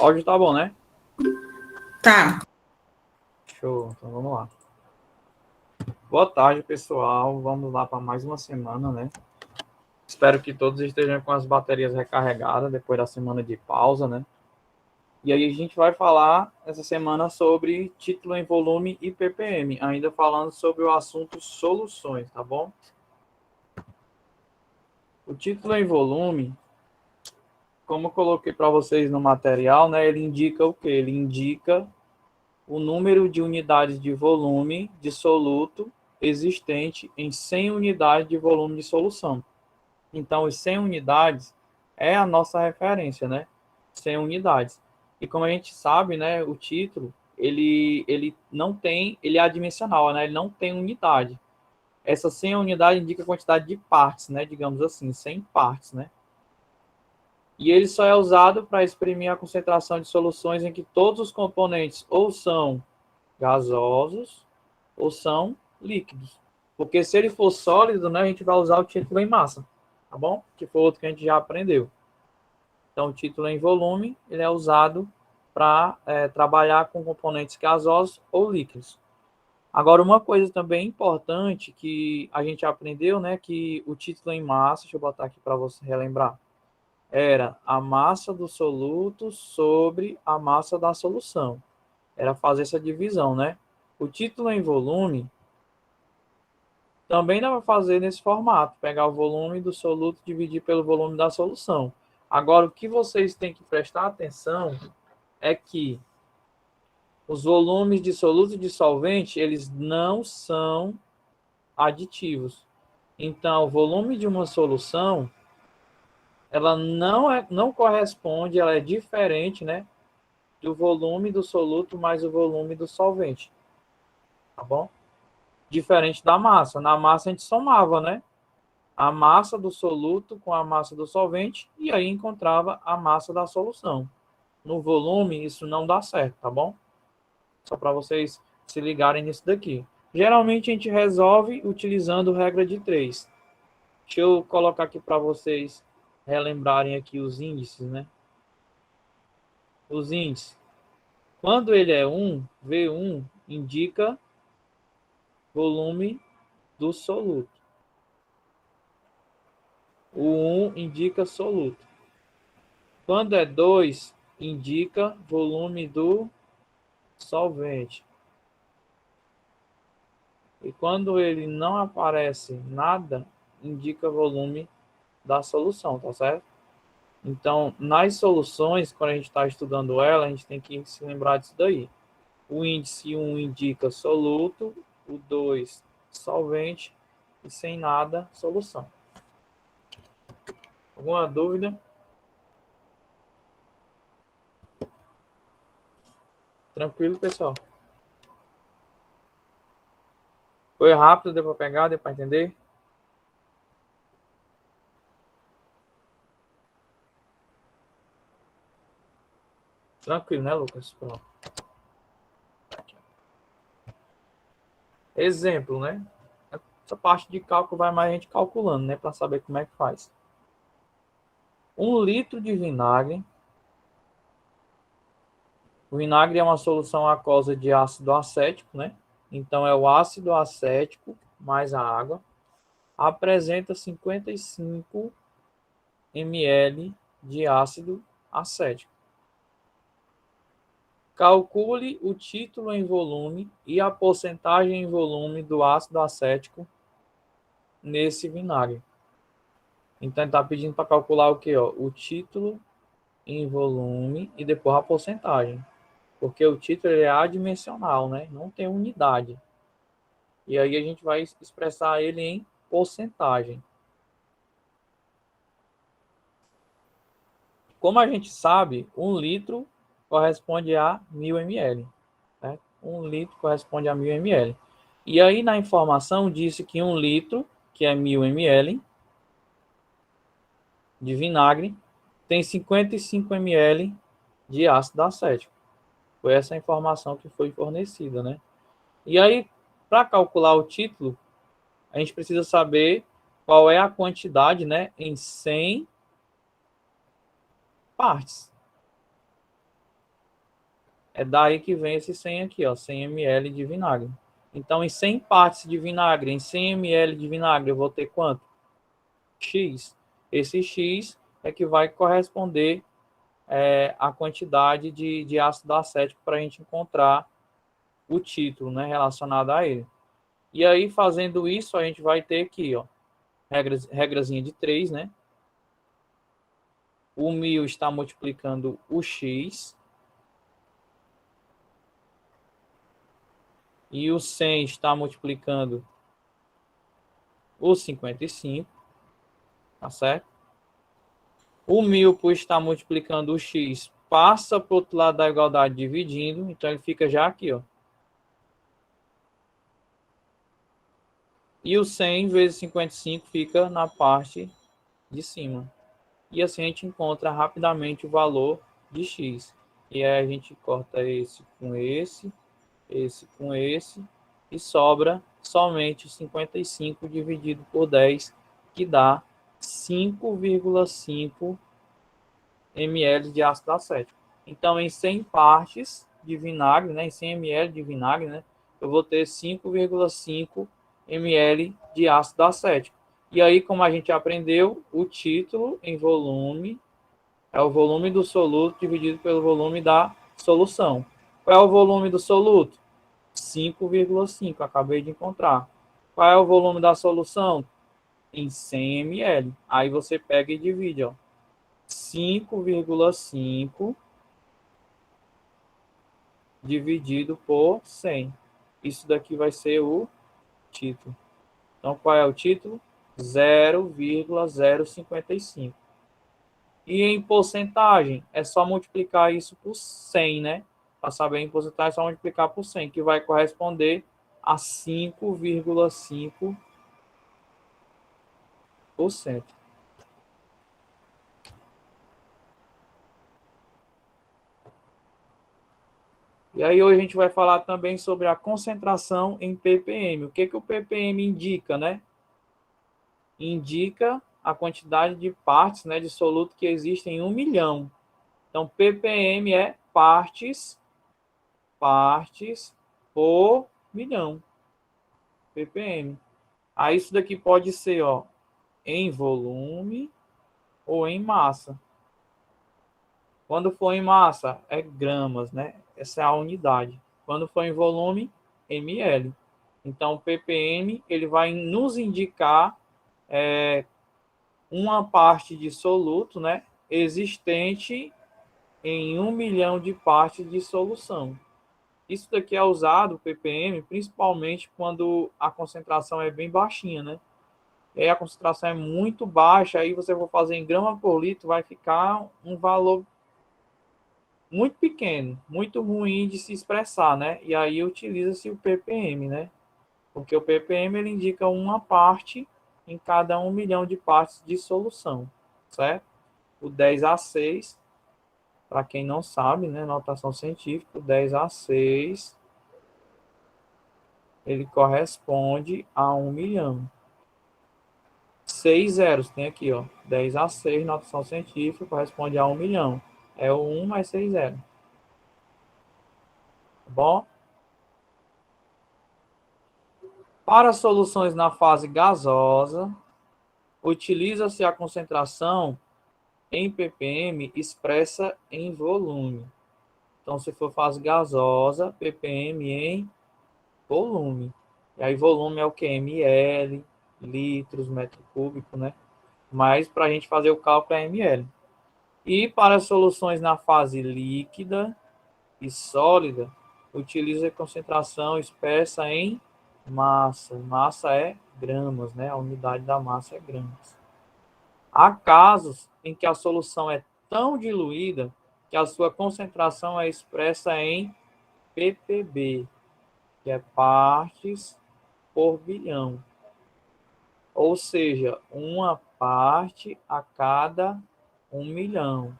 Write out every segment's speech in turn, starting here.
Áudio tá bom, né? Tá. Show, então vamos lá. Boa tarde, pessoal. Vamos lá para mais uma semana, né? Espero que todos estejam com as baterias recarregadas depois da semana de pausa, né? E aí a gente vai falar essa semana sobre título em volume e ppm, ainda falando sobre o assunto soluções, tá bom? O título em volume, como eu coloquei para vocês no material, né? Ele indica o quê? Ele indica o número de unidades de volume de soluto existente em 100 unidades de volume de solução. Então, os 100 unidades é a nossa referência, né? 100 unidades. E como a gente sabe, né, o título, ele não tem, ele é adimensional, né? Ele não tem unidade. Essa 100 unidade indica a quantidade de partes, né? Digamos assim, 100 partes, né? E ele só é usado para exprimir a concentração de soluções em que todos os componentes ou são gasosos ou são líquidos. Porque se ele for sólido, né, a gente vai usar o título em massa, tá bom? Que foi outro que a gente já aprendeu. Então, o título em volume, ele é usado para trabalhar com componentes gasosos ou líquidos. Agora, uma coisa também importante que a gente aprendeu, né, que o título em massa, deixa eu botar aqui para você relembrar, era a massa do soluto sobre a massa da solução. Era fazer essa divisão, né? O título em volume também dá para fazer nesse formato, pegar o volume do soluto e dividir pelo volume da solução. Agora, o que vocês têm que prestar atenção é que os volumes de soluto e de solvente, eles não são aditivos. Então, o volume de uma solução, ela não corresponde, ela é diferente, né, do volume do soluto mais o volume do solvente. Tá bom? Diferente da massa. Na massa a gente somava, né? A massa do soluto com a massa do solvente e aí encontrava a massa da solução. No volume, isso não dá certo, tá bom? Só para vocês se ligarem nisso daqui. Geralmente a gente resolve utilizando regra de 3. Deixa eu colocar aqui para vocês relembrarem aqui os índices, né? Os índices. Quando ele é 1, V1 indica volume do soluto. O 1 indica soluto. Quando é 2, indica volume do solvente. E quando ele não aparece nada, indica volume da solução, tá certo? Então, nas soluções, quando a gente está estudando ela, a gente tem que se lembrar disso daí. O índice 1 indica soluto, o 2 solvente e sem nada, solução. Alguma dúvida? Tranquilo, pessoal? Foi rápido, deu para pegar, deu para entender? Tranquilo, né, Lucas? Pronto. Exemplo, né? Essa parte de cálculo vai mais a gente calculando, né? Para saber como é que faz. 1 litro de vinagre. O vinagre é uma solução aquosa de ácido acético, né? Então, é o ácido acético mais a água. Apresenta 55 ml de ácido acético. Calcule o título em volume e a porcentagem em volume do ácido acético nesse vinagre. Então, ele está pedindo para calcular o quê? Ó? O título em volume e depois a porcentagem. Porque o título é adimensional, né? Não tem unidade. E aí a gente vai expressar ele em porcentagem. Como a gente sabe, 1 litro corresponde a 1000 ml. Né? 1 litro corresponde a 1000 ml. E aí na informação disse que 1 litro, que é 1000 ml, de vinagre, tem 55 ml de ácido acético. Foi essa a informação que foi fornecida, né? E aí, para calcular o título, a gente precisa saber qual é a quantidade, né, em 100 partes. É daí que vem esse 100 aqui, ó, 100 ml de vinagre. Então, em 100 partes de vinagre, em 100 ml de vinagre, eu vou ter quanto? X. Esse X é que vai corresponder a quantidade de ácido acético para a gente encontrar o título, né, relacionado a ele. E aí, fazendo isso, a gente vai ter aqui, ó, regrazinha de 3, né? O 1000 está multiplicando o X. E o 100 está multiplicando o 55. Tá certo? O 1000, por estar multiplicando o X, passa para o outro lado da igualdade dividindo. Então, ele fica já aqui, ó. E o 100 vezes 55 fica na parte de cima. E assim a gente encontra rapidamente o valor de X. E aí a gente corta esse com esse com esse, e sobra somente 55 dividido por 10, que dá 5,5 ml de ácido acético. Então, em 100 partes de vinagre, né, em 100 ml de vinagre, né, eu vou ter 5,5 ml de ácido acético. E aí, como a gente aprendeu, o título em volume é o volume do soluto dividido pelo volume da solução. Qual é o volume do soluto? 5,5, acabei de encontrar. Qual é o volume da solução? Em 100 ml. Aí você pega e divide, ó. 5,5 dividido por 100. Isso daqui vai ser o título. Então, qual é o título? 0,055. E em porcentagem, é só multiplicar isso por 100, né? Para saber em porcentagem, é só multiplicar por 100, que vai corresponder a 5,5%. E aí hoje a gente vai falar também sobre a concentração em ppm. O que que o ppm indica, né? Indica a quantidade de partes, né, de soluto que existem em 1 milhão. Então, ppm é partes por milhão. ppm. Aí isso daqui pode ser, ó, em volume ou em massa. Quando for em massa, é gramas, né? Essa é a unidade. Quando for em volume, ml. Então, o ppm ele vai nos indicar uma parte de soluto, né, existente em 1 milhão de partes de solução. Isso daqui é usado, o ppm, principalmente quando a concentração é bem baixinha, né? E aí a concentração é muito baixa, aí você for fazer em grama por litro, vai ficar um valor muito pequeno, muito ruim de se expressar, né? E aí utiliza-se o ppm, né? Porque o ppm ele indica uma parte em cada 1 milhão de partes de solução, certo? O 10A6, para quem não sabe, né, notação científica, o 10A6, ele corresponde a 1 milhão. 6 zeros, tem aqui, ó, 10A6, notação científica, corresponde a 1 milhão. É o 1 mais 6 zeros. Tá bom? Para soluções na fase gasosa, utiliza-se a concentração em ppm expressa em volume. Então, se for fase gasosa, ppm em volume. E aí, volume é o que? ml, litros, metro cúbico, né? Mas para a gente fazer o cálculo é ml. E para soluções na fase líquida e sólida, utiliza a concentração expressa em massa. Massa é gramas, né? A unidade da massa é gramas. Há casos em que a solução é tão diluída que a sua concentração é expressa em ppb, que é partes por bilhão. Ou seja, uma parte a cada 1 milhão.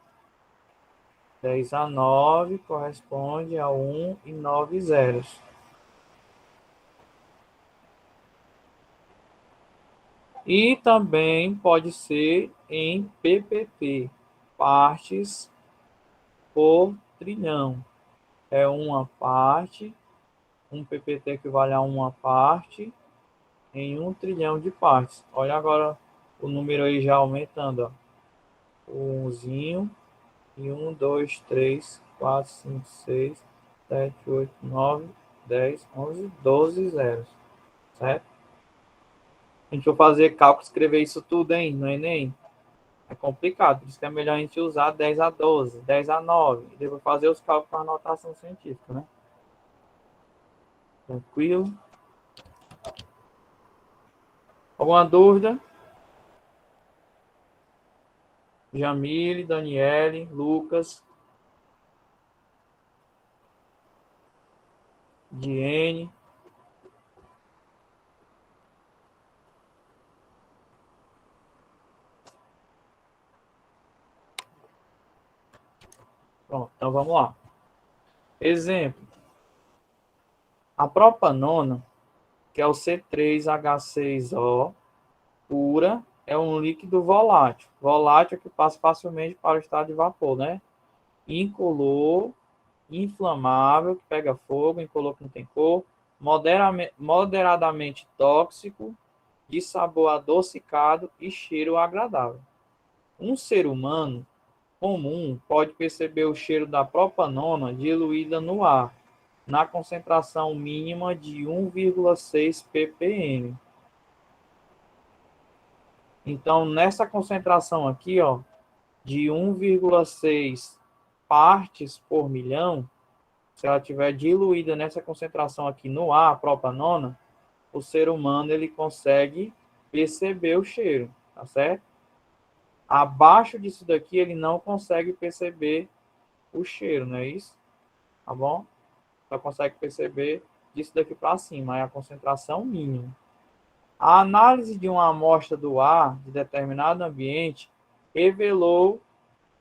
10 a 9 corresponde a 1,9 zeros. E também pode ser em ppp, partes por trilhão. é uma parte, um ppt equivale a uma parte em 1 trilhão de partes. Olha agora o número aí já aumentando, ó. O umzinho, e 1, 2, 3, 4, 5, 6, 7, 8, 9, 10, 11, 12 zeros, certo? A gente for fazer cálculo, escrever isso tudo, hein, no Enem, é complicado, por isso que é melhor a gente usar 10 a 12, 10 a 9, e depois fazer os cálculos com a notação científica, né? Tranquilo? Alguma dúvida? Jamile, Daniele, Lucas, Diene. Pronto, então vamos lá. Exemplo. A propanona, que é o C3H6O, pura, é um líquido volátil. Volátil é que passa facilmente para o estado de vapor, né? Incolor, inflamável, que pega fogo, incolor que não tem cor, moderadamente tóxico, de sabor adocicado e cheiro agradável. Um ser humano comum pode perceber o cheiro da propanona diluída no ar, na concentração mínima de 1,6 ppm. Então, nessa concentração aqui, ó, de 1,6 partes por milhão, se ela estiver diluída nessa concentração aqui no ar, a propanona, o ser humano ele consegue perceber o cheiro, tá certo? Abaixo disso daqui, ele não consegue perceber o cheiro, não é isso? Tá bom? Só consegue perceber disso daqui para cima, é a concentração mínima. A análise de uma amostra do ar de determinado ambiente revelou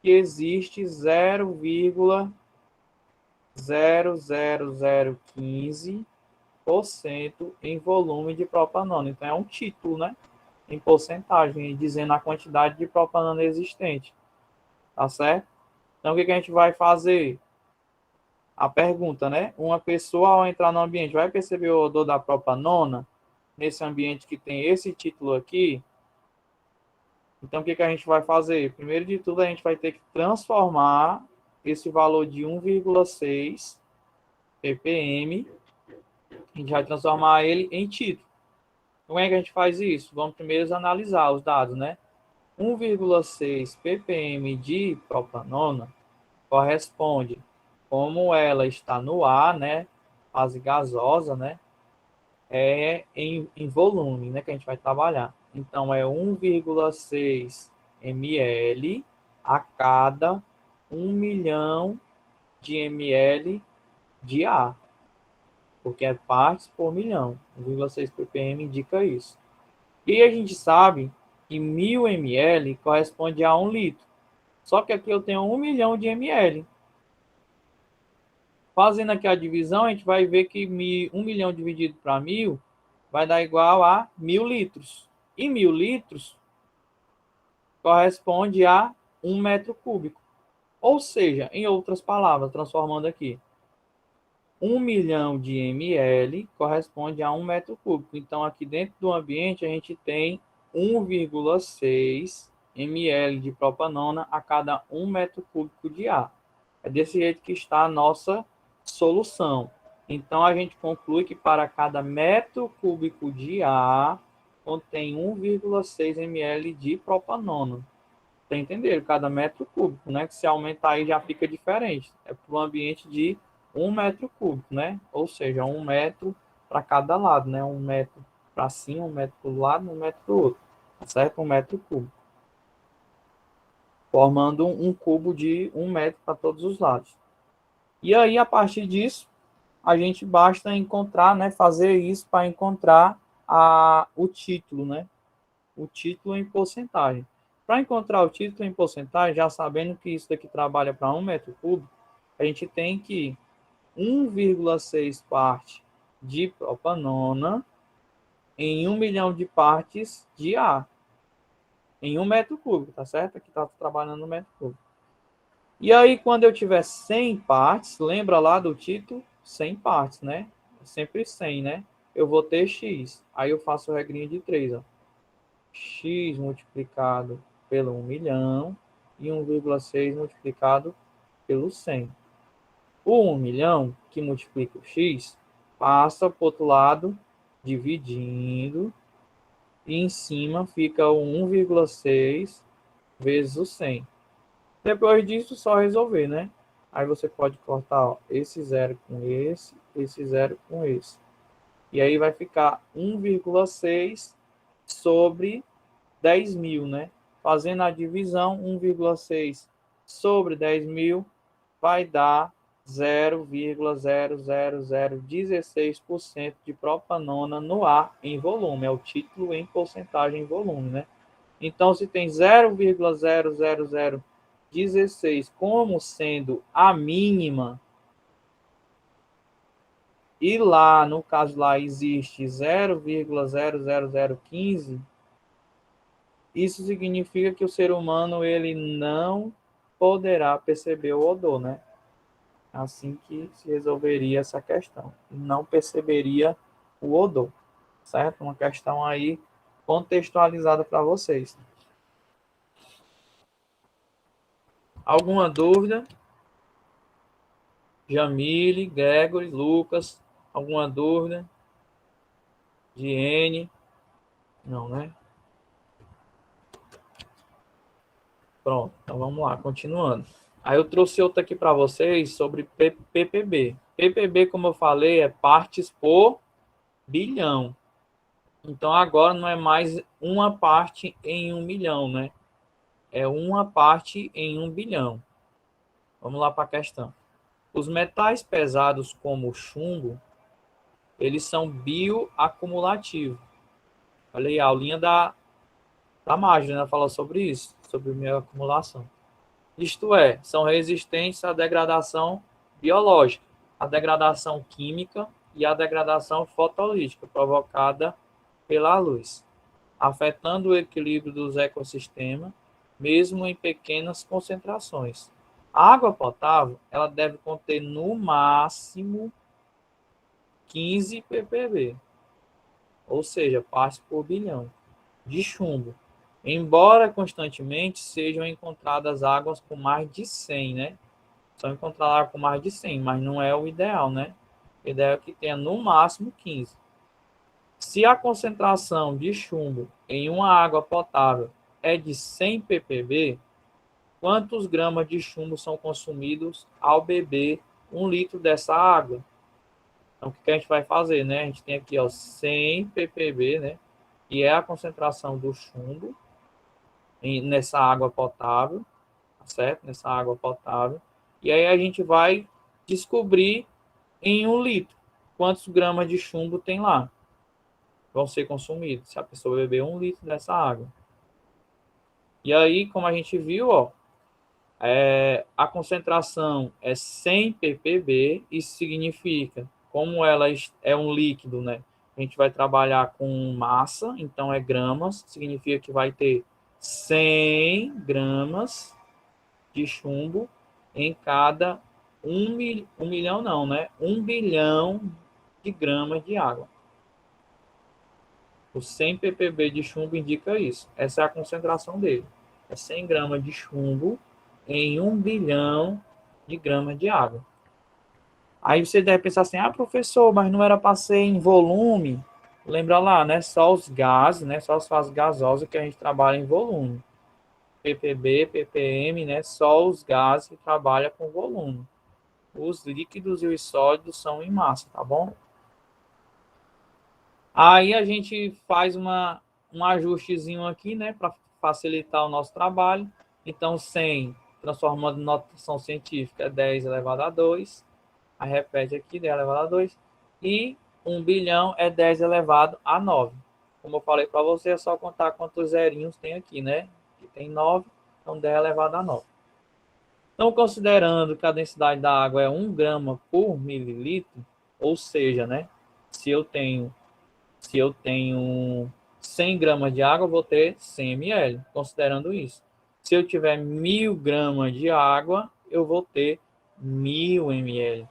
que existe 0,00015% em volume de propanona. Então, é um título, né? Em porcentagem, dizendo a quantidade de propanona existente. Tá certo? Então, o que a gente vai fazer? A pergunta, né? Uma pessoa, ao entrar no ambiente, vai perceber o odor da propanona nesse ambiente que tem esse título aqui? Então, o que a gente vai fazer? Primeiro de tudo, a gente vai ter que transformar esse valor de 1,6 ppm, a gente vai transformar ele em título. Como é que a gente faz isso? Vamos primeiro analisar os dados, né? 1,6 ppm de propanona corresponde, como ela está no ar, né? Fase gasosa, né? É em volume, né? Que a gente vai trabalhar. Então, é 1,6 ml a cada 1 milhão de ml de ar, porque é partes por milhão. 1,6 ppm indica isso. E a gente sabe que 1.000 ml corresponde a 1 litro. Só que aqui eu tenho 1 milhão de ml. Fazendo aqui a divisão, a gente vai ver que 1 milhão dividido para 1.000 vai dar igual a 1.000 litros. E 1.000 litros corresponde a 1 metro cúbico. Ou seja, em outras palavras, transformando aqui, 1 milhão de ml corresponde a 1 metro cúbico. Então, aqui dentro do ambiente, a gente tem 1,6 ml de propanona a cada 1 metro cúbico de ar. É desse jeito que está a nossa solução. Então, a gente conclui que para cada metro cúbico de ar, contém 1,6 ml de propanona. Tá entendendo? Cada metro cúbico, né? Que se aumentar aí já fica diferente. É para um ambiente de 1 metro cúbico, né? Ou seja, 1 metro para cada lado, né? 1 metro para cima, 1 metro para o lado, 1 metro para o outro. Certo? 1 metro cúbico. Formando um cubo de 1 metro para todos os lados. E aí, a partir disso, a gente basta encontrar, né? Fazer isso para encontrar o título, né? O título em porcentagem. Para encontrar o título em porcentagem, já sabendo que isso daqui trabalha para 1 metro cúbico, a gente tem que 1,6 parte de propanona em 1 milhão de partes de ar. Em 1 metro cúbico, tá certo? Aqui está trabalhando no metro cúbico. E aí, quando eu tiver 100 partes, lembra lá do título? 100 partes, né? Sempre 100, né? Eu vou ter x. Aí eu faço a regrinha de 3, ó. X multiplicado pelo 1 milhão e 1,6 multiplicado pelo 100. O 1 milhão, que multiplica o x, passa para o outro lado, dividindo, e em cima fica o 1,6 vezes o 100. Depois disso, só resolver, né? Aí você pode cortar ó, esse zero com esse zero com esse. E aí vai ficar 1,6 sobre 10.000, né? Fazendo a divisão, 1,6 sobre 10.000 vai dar 0,00016% de propanona no ar em volume. É o título em porcentagem em volume, né? Então, se tem 0,00016 como sendo a mínima, e lá, no caso lá, existe 0,00015, isso significa que o ser humano ele não poderá perceber o odor, né? Assim que se resolveria essa questão. Não perceberia o odor, certo? Uma questão aí contextualizada para vocês. Alguma dúvida? Jamile, Gregory, Lucas, alguma dúvida? Giene? Não, né? Pronto, então vamos lá, continuando. Aí eu trouxe outra aqui para vocês sobre PPB. PPB, como eu falei, é partes por bilhão. Então agora não é mais uma parte em 1 milhão, né? É uma parte em 1 bilhão. Vamos lá para a questão. Os metais pesados, como o chumbo, eles são bioacumulativos. Olha aí, a aulinha da mágica, né? Fala sobre isso, sobre bioacumulação. Isto é, são resistentes à degradação biológica, à degradação química e à degradação fotolítica provocada pela luz, afetando o equilíbrio dos ecossistemas, mesmo em pequenas concentrações. A água potável, ela deve conter no máximo 15 ppb, ou seja, partes por bilhão, de chumbo. Embora constantemente sejam encontradas águas com mais de 100, né? Só encontrar água com mais de 100, mas não é o ideal, né? O ideal é que tenha no máximo 15. Se a concentração de chumbo em uma água potável é de 100 ppb, quantos gramas de chumbo são consumidos ao beber 1 litro dessa água? Então, o que a gente vai fazer, né? A gente tem aqui, ó, 100 ppb, né? Que é a concentração do chumbo nessa água potável, tá certo? Nessa água potável. E aí a gente vai descobrir em 1 litro quantos gramas de chumbo tem lá. Vão ser consumidos, se a pessoa beber 1 litro dessa água. E aí, como a gente viu, ó, a concentração é 100 ppb, isso significa, como ela é um líquido, né? A gente vai trabalhar com massa, então é gramas, significa que vai ter 100 gramas de chumbo em cada 1 milhão não, né? 1 bilhão de gramas de água. O 100 ppb de chumbo indica isso. Essa é a concentração dele. É 100 gramas de chumbo em 1 bilhão de gramas de água. Aí você deve pensar assim, professor, mas não era para ser em volume? Lembra lá, né? Só os gases, né? Só as fases gasosas que a gente trabalha em volume. ppb, ppm, né? Só os gases que trabalham com volume. Os líquidos e os sólidos são em massa, tá bom? Aí a gente faz um ajustezinho aqui, né, para facilitar o nosso trabalho. Então, 100, transformando em notação científica, é 10 elevado a 2. Aí repete aqui, 10 elevado a 2. E 1 bilhão é 10 elevado a 9. Como eu falei para você, é só contar quantos zerinhos tem aqui, né? Aqui tem 9, então 10 elevado a 9. Então, considerando que a densidade da água é 1 grama por mililitro, ou seja, né, se eu tenho 100 gramas de água, eu vou ter 100 ml, considerando isso. Se eu tiver 1.000 gramas de água, eu vou ter 1000 ml.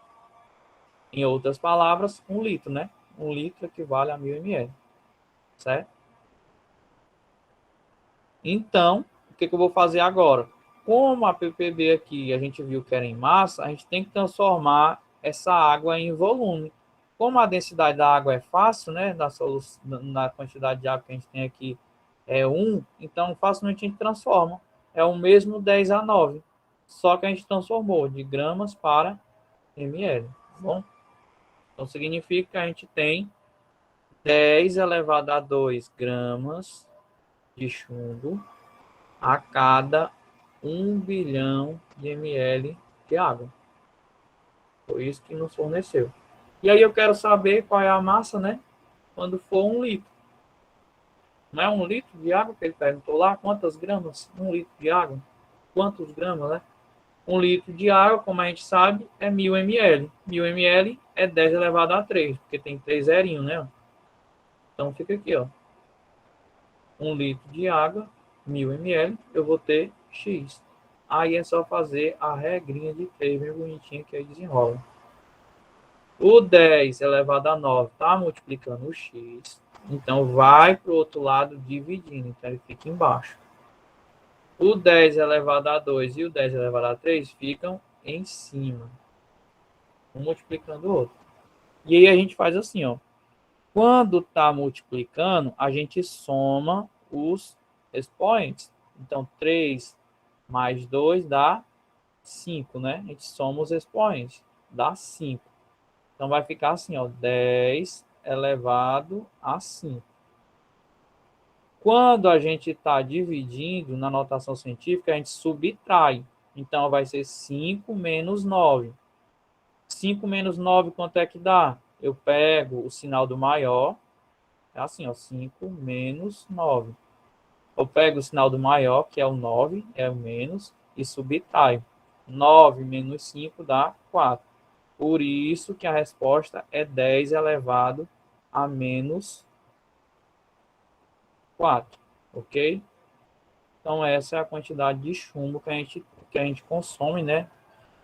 Em outras palavras, 1 litro, né? 1 litro equivale a 1000 ml, certo? Então, o que eu vou fazer agora? Como a ppb aqui a gente viu que era em massa, a gente tem que transformar essa água em volume. Como a densidade da água é fácil, né? Na quantidade de água que a gente tem aqui é 1, então facilmente a gente transforma. É o mesmo 10 a 9, só que a gente transformou de gramas para ml. Tá bom? Então significa que a gente tem 10 elevado a 2 gramas de chumbo a cada 1 bilhão de ml de água. Foi isso que nos forneceu. E aí eu quero saber qual é a massa, né? Quando for 1 litro. Não é 1 litro de água que ele perguntou lá? Quantas gramas? 1 litro de água? Quantos gramas, né? 1 litro de água, como a gente sabe, é 1000 ml. 1000 ml é 10 elevado a 3, porque tem 3 zerinhos, né? Então fica aqui, ó. 1 litro de água, 1000 ml, eu vou ter X. Aí é só fazer a regrinha de 3, bem bonitinha, que aí desenrola. O 10 elevado a 9 está multiplicando o X. Então, vai para o outro lado dividindo. Então, ele fica embaixo. O 10 elevado a 2 e o 10 elevado a 3 ficam em cima. Um multiplicando o outro. E aí a gente faz assim, ó. Quando está multiplicando, a gente soma os expoentes. Então, 3 mais 2 dá 5, né? A gente soma os expoentes. Dá 5. Então, vai ficar assim, ó. 10 elevado a 5. Quando a gente está dividindo na notação científica, a gente subtrai. Então, vai ser 5 menos 9. 5 menos 9, quanto é que dá? Eu pego o sinal do maior. É assim, ó, 5 menos 9. Eu pego o sinal do maior, que é o 9, é o menos, e subtraio. 9 menos 5 dá 4. Por isso que a resposta é 10 elevado a menos 4. Ok? Então, essa é a quantidade de chumbo que a gente consome, né?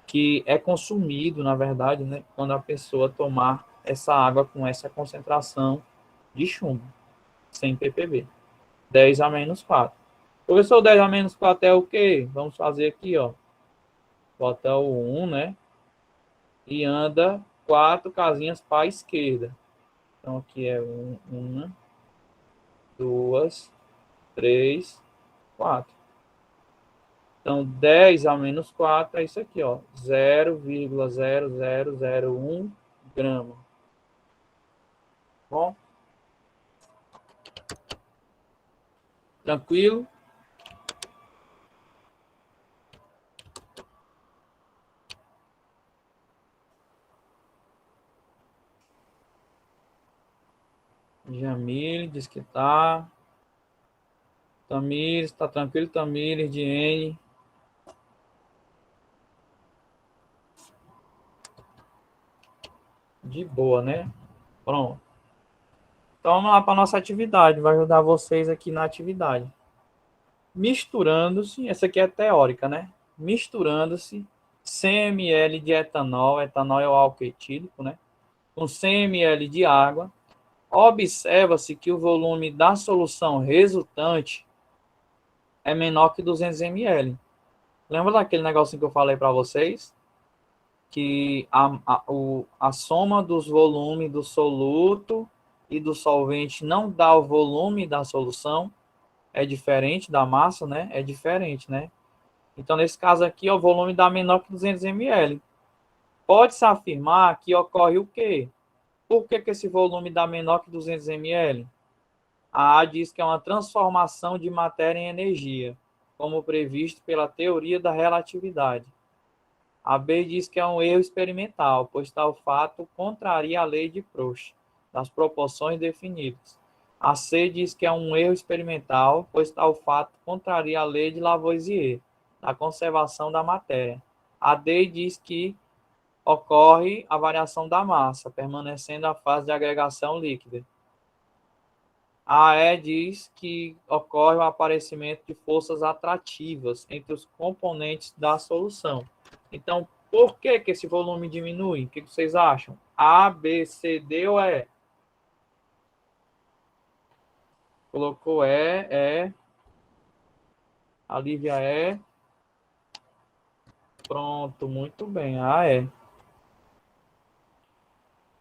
Que é consumido, na verdade, né? Quando a pessoa tomar essa água com essa concentração de chumbo, sem ppb. 10 a menos 4. Professor, 10 a menos 4 é o quê? Vamos fazer aqui, ó. Bota o 1, né? E anda 4 casinhas para a esquerda. Então, aqui é 1, 2, 3, 4. Então, 10 a menos 4 é isso aqui, ó. 0,0001 grama. Bom? Tranquilo? Jamile diz que tá. Tamires, tá tranquilo? Tamires, Diene. De boa, né? Pronto. Então vamos lá para a nossa atividade. Vai ajudar vocês aqui na atividade. Misturando-se, essa aqui é teórica, né? Misturando-se 100 ml de etanol, etanol é o álcool etílico, né? Com 100 ml de água, observa-se que o volume da solução resultante é menor que 200 ml. Lembra daquele negocinho que eu falei para vocês? Que a soma dos volumes do soluto e do solvente não dá o volume da solução? É diferente da massa, né? É diferente, né? Então, nesse caso aqui, o volume dá menor que 200 ml. Pode-se afirmar que ocorre o quê? Por que esse volume dá menor que 200 ml? A A diz que é uma transformação de matéria em energia, como previsto pela teoria da relatividade. A B diz que é um erro experimental, pois tal fato contraria a lei de Proust, das proporções definidas. A C diz que é um erro experimental, pois tal fato contraria a lei de Lavoisier, da conservação da matéria. A D diz que ocorre a variação da massa, permanecendo a fase de agregação líquida. A E diz que ocorre o aparecimento de forças atrativas entre os componentes da solução. Então, por que que esse volume diminui? O que vocês acham? A, B, C, D ou E? Colocou E. A Lívia E. Pronto, muito bem. A E.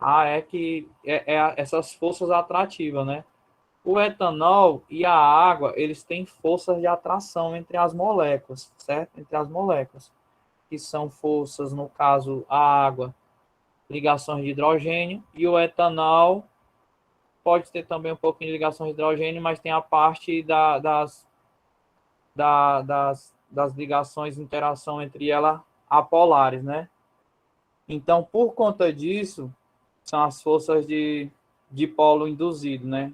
A E que essas forças atrativas, né? O etanol e a água, eles têm forças de atração entre as moléculas, certo? Entre as moléculas, que são forças, no caso, a água, ligações de hidrogênio, e o etanol pode ter também um pouquinho de ligação de hidrogênio, mas tem a parte das ligações, interação entre elas apolares, né? Então, por conta disso, são as forças de polo induzido, né?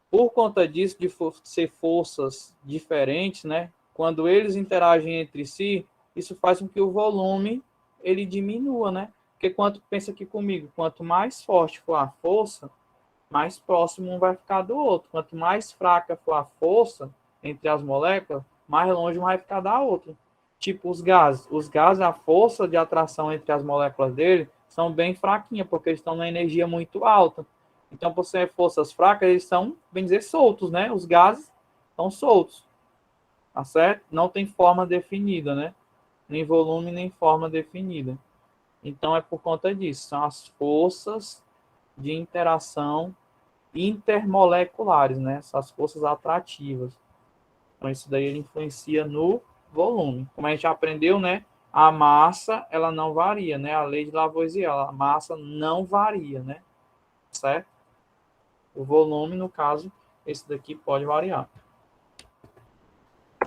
Por conta disso, de ser forças diferentes, né? Quando eles interagem entre si, isso faz com que o volume ele diminua, né? Porque pensa aqui comigo, quanto mais forte for a força, mais próximo um vai ficar do outro. Quanto mais fraca for a força entre as moléculas, mais longe um vai ficar da outra. Tipo os gases. Os gases, a força de atração entre as moléculas dele são bem fraquinhas, porque eles estão na energia muito alta. Então, por ser forças fracas, eles são, bem dizer, soltos, né? Os gases estão soltos, tá certo? Não tem forma definida, né? Nem volume, nem forma definida. Então, é por conta disso. São as forças de interação intermoleculares, né? Essas forças atrativas. Então, isso daí ele influencia no volume. Como a gente aprendeu, né? A massa, ela não varia, né? A lei de Lavoisier, a massa não varia, né? Certo? O volume, no caso, esse daqui pode variar.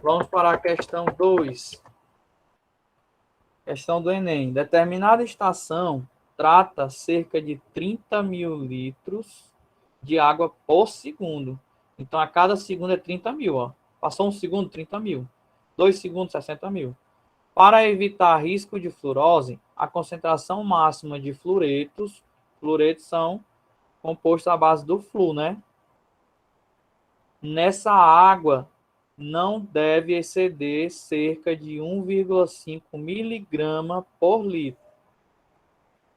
Vamos para a questão 2. Questão do Enem. Determinada estação trata cerca de 30 mil litros de água por segundo. Então, a cada segundo é 30 mil. Ó. Passou um segundo, 30 mil. 2 segundos, 60 mil. Para evitar risco de fluorose, a concentração máxima de fluoretos são compostos à base do flúor, né? Nessa água não deve exceder cerca de 1,5 miligrama por litro.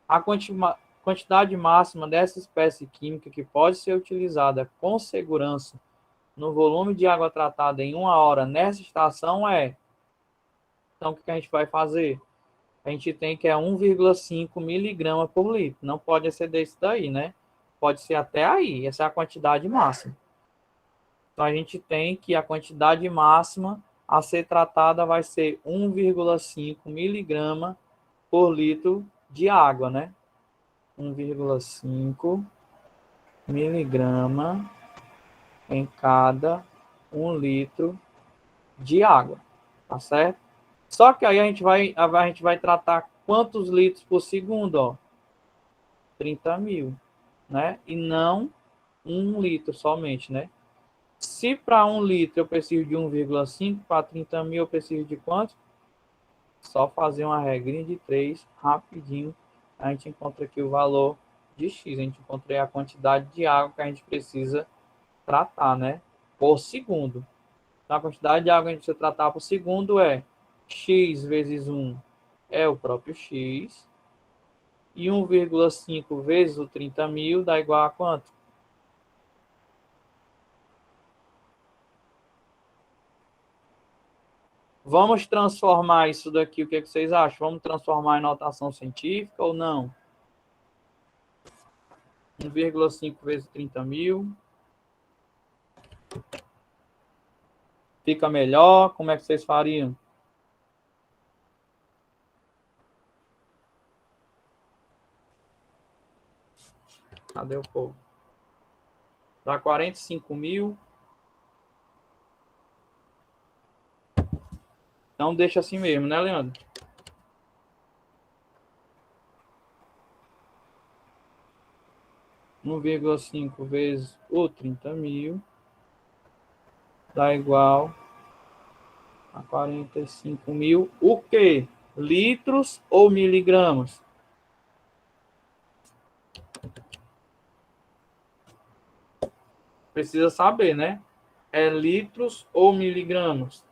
A quantidade máxima dessa espécie química que pode ser utilizada com segurança no volume de água tratada em 1 hora nessa estação é... Então, o que a gente vai fazer? A gente tem que é 1,5 miligrama por litro. Não pode exceder isso daí, né? Pode ser até aí. Essa é a quantidade máxima. Então, a gente tem que a quantidade máxima a ser tratada vai ser 1,5 miligrama por litro de água, né? 1,5 miligrama em cada 1 litro de água, tá certo? Só que aí a gente vai tratar quantos litros por segundo, ó? 30 mil, né? E não 1 litro somente, né? Se para 1 litro eu preciso de 1,5, para 30 mil eu preciso de quanto? Só fazer uma regrinha de 3 rapidinho. A gente encontra aqui o valor de X. A gente encontrou a quantidade de água que a gente precisa tratar, né? Por segundo. Então, a quantidade de água que a gente precisa tratar por segundo é X vezes 1 é o próprio X. E 1,5 vezes o 30 mil dá igual a quanto? Vamos transformar isso daqui, o que vocês acham? Vamos transformar em notação científica ou não? 1,5 vezes 30 mil. Fica melhor? Como é que vocês fariam? Cadê o povo? Dá 45 mil. Então deixa assim mesmo, né, Leandro? 1,5 vezes o 30 mil dá igual a 45 mil. O quê? Litros ou miligramas? Precisa saber, né? É litros ou miligramas?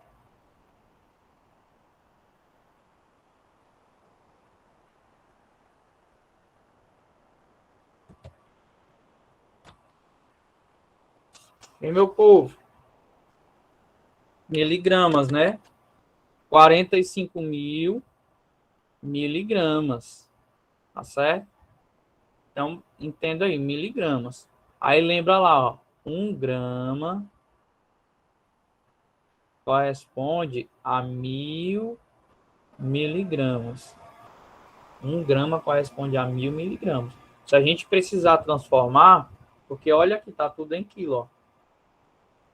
E meu povo, miligramas, né? 45.000 miligramas, tá certo? Então, entenda aí, miligramas. Aí lembra lá, ó, 1 grama corresponde a 1.000 miligramas. 1 grama corresponde a 1.000 miligramas. Se a gente precisar transformar, porque olha que tá tudo em quilo, ó.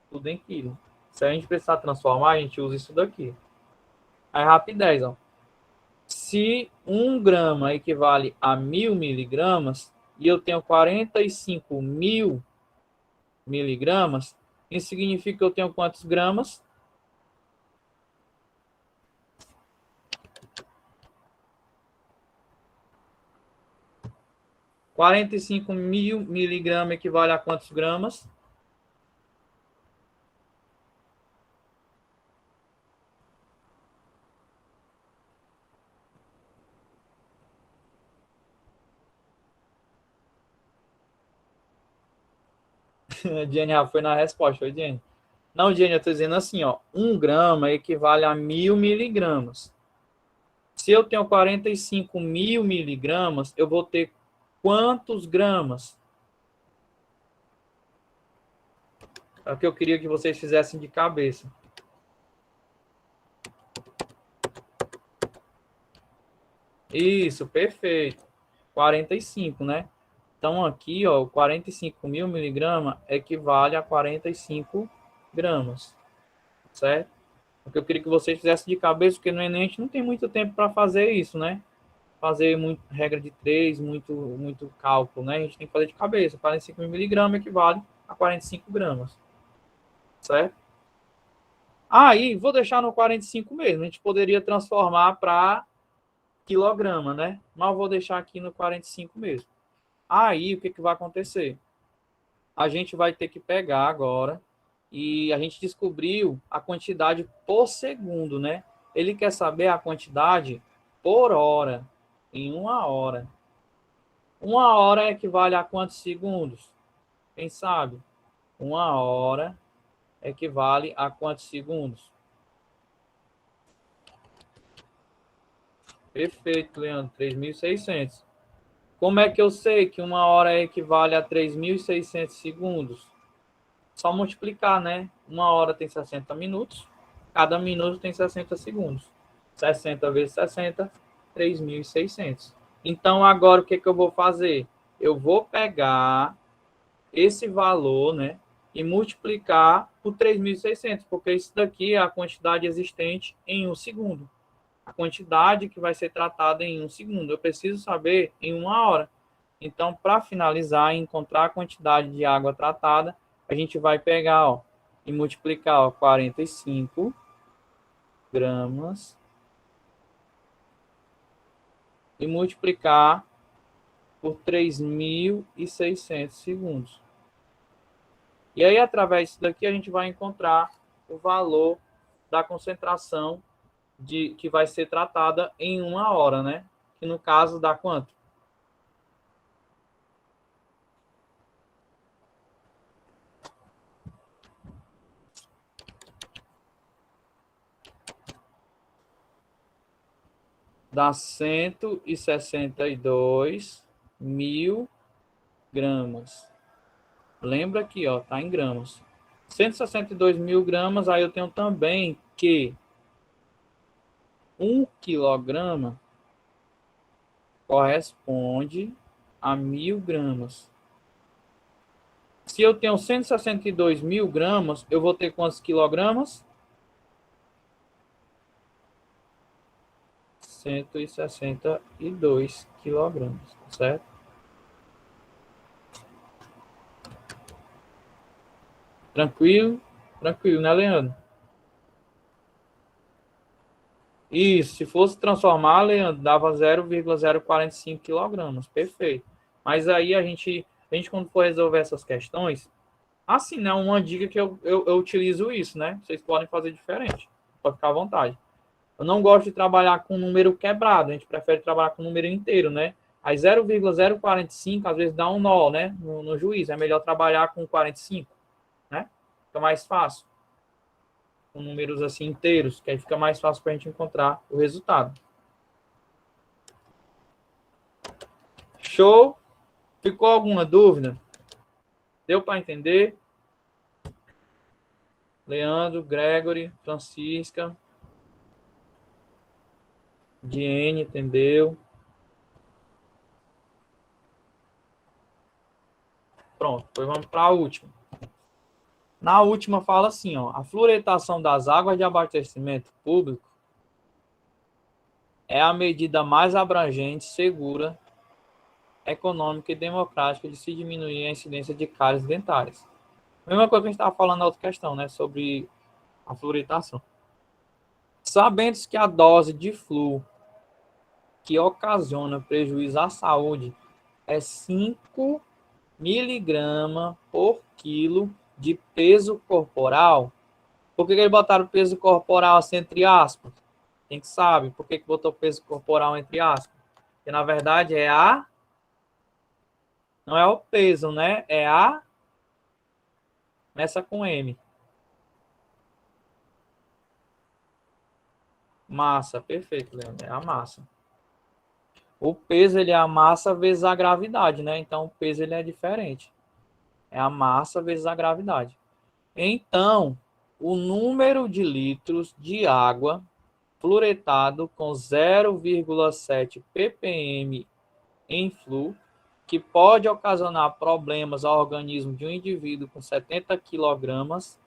Tudo em quilo. Se a gente precisar transformar, a gente usa isso daqui. Aí, rapidez, ó. Se 1 grama equivale a 1.000 miligramas, e eu tenho 45.000 miligramas, isso significa que eu tenho quantos gramas? 45.000 miligramas equivale a quantos gramas? A Jenny foi na resposta, foi, Jenny? Não, Jenny, eu estou dizendo assim, ó, 1 grama equivale a 1.000 miligramas. Se eu tenho 45.000 miligramas, eu vou ter quantos gramas? É o que eu queria que vocês fizessem de cabeça. Isso, perfeito. 45, né? Então, aqui, ó, 45.000 miligramas equivale a 45 gramas, certo? Porque eu queria que vocês fizessem de cabeça, porque no Enem a gente não tem muito tempo para fazer isso, né? Fazer muito, regra de 3, muito cálculo, né? A gente tem que fazer de cabeça. 45 miligramas equivale a 45 gramas, certo? Aí, vou deixar no 45 mesmo. A gente poderia transformar para quilograma, né? Mas vou deixar aqui no 45 mesmo. Aí, o que, que vai acontecer? A gente vai ter que pegar agora e a gente descobriu a quantidade por segundo, né? Ele quer saber a quantidade por hora, em 1 hora. 1 hora equivale a quantos segundos? Quem sabe? 1 hora equivale a quantos segundos? Perfeito, Leandro. 3.600. Como é que eu sei que 1 hora equivale a 3.600 segundos? Só multiplicar, né? 1 hora tem 60 minutos. Cada minuto tem 60 segundos. 60 vezes 60, 3.600. Então, agora o que, que eu vou fazer? Eu vou pegar esse valor, né? E multiplicar por 3.600, porque isso daqui é a quantidade existente em 1 segundo. A quantidade que vai ser tratada em 1 segundo. Eu preciso saber em 1 hora. Então, para finalizar e encontrar a quantidade de água tratada, a gente vai pegar, ó, e multiplicar, ó, 45 gramas e multiplicar por 3.600 segundos. E aí, através disso daqui, a gente vai encontrar o valor da concentração que vai ser tratada em 1 hora, né? Que no caso dá quanto? Dá 162 mil gramas. Lembra aqui, ó, tá em gramas. 162 mil gramas, aí eu tenho também que 1 quilograma corresponde a 1.000 gramas. Se eu tenho 162 mil gramas, eu vou ter quantos quilogramas? 162 quilogramas, certo? Tranquilo? Tranquilo, né, Leandro? Isso, se fosse transformar, Leandro, dava 0,045 quilogramas, perfeito. Mas aí a gente quando for resolver essas questões, assim, né, uma dica que eu utilizo isso, né? Vocês podem fazer diferente, pode ficar à vontade. Eu não gosto de trabalhar com número quebrado, a gente prefere trabalhar com número inteiro, né? Aí 0,045 às vezes dá um nó, né, no juiz, é melhor trabalhar com 45, né? Fica mais fácil. Com números assim inteiros, que aí fica mais fácil para a gente encontrar o resultado. Show? Ficou alguma dúvida? Deu para entender? Leandro, Gregory, Francisca, Diene, entendeu? Pronto, depois vamos para a última. Na última fala assim, ó, a fluoretação das águas de abastecimento público é a medida mais abrangente, segura, econômica e democrática de se diminuir a incidência de cáries dentárias. Mesma coisa que a gente estava falando na outra questão, né, sobre a fluoretação. Sabendo que a dose de flúor que ocasiona prejuízo à saúde é 5 miligramas por quilo de peso corporal. Por que eles botaram peso corporal assim, entre aspas? Quem que sabe por que botou peso corporal entre aspas? Porque na verdade não é o peso, né? É a, começa com M. Massa, perfeito, Leandro. É a massa. O peso ele é a massa vezes a gravidade, né? Então o peso ele é diferente. É a massa vezes a gravidade. Então, o número de litros de água fluoretado com 0,7 ppm em flu, que pode ocasionar problemas ao organismo de um indivíduo com 70 quilogramas,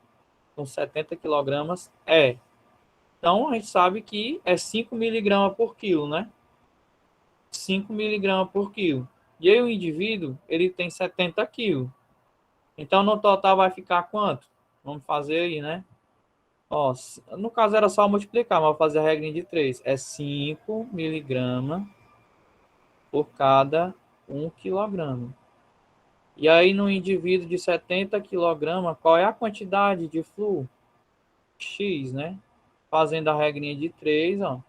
é. Então, a gente sabe que é 5 miligramas por quilo, né? 5 miligramas por quilo. E aí o indivíduo, ele tem 70 quilos. Então, no total vai ficar quanto? Vamos fazer aí, né? Ó, no caso era só multiplicar, mas vou fazer a regrinha de 3. É 5 miligramas por cada 1 quilograma. E aí, no indivíduo de 70 quilogramas, qual é a quantidade de flúor? X, né? Fazendo a regrinha de 3, ó.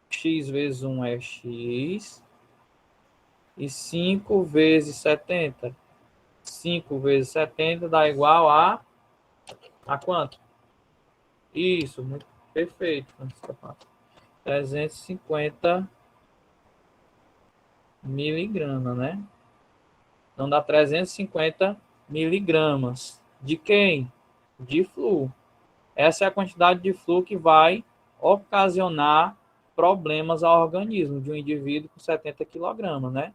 X vezes 1 é X. E 5 vezes 70. 5 vezes 70 dá igual a quanto? Isso, muito perfeito. 350 miligramas, né? Então dá 350 miligramas. De quem? De flúor. Essa é a quantidade de flúor que vai ocasionar problemas ao organismo de um indivíduo com 70 quilogramas, né?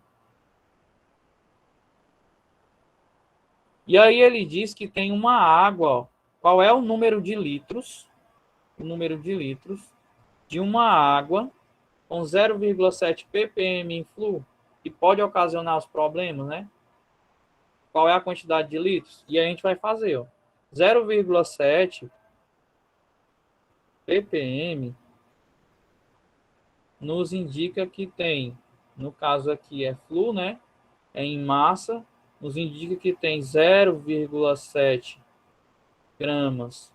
E aí ele diz que tem uma água, ó. Qual é o número de litros? O número de litros de uma água com 0,7 ppm em flúor que pode ocasionar os problemas, né? Qual é a quantidade de litros? E a gente vai fazer, ó. 0,7 ppm nos indica que tem, no caso aqui é flúor, né? É em massa, nos indica que tem 0,7 gramas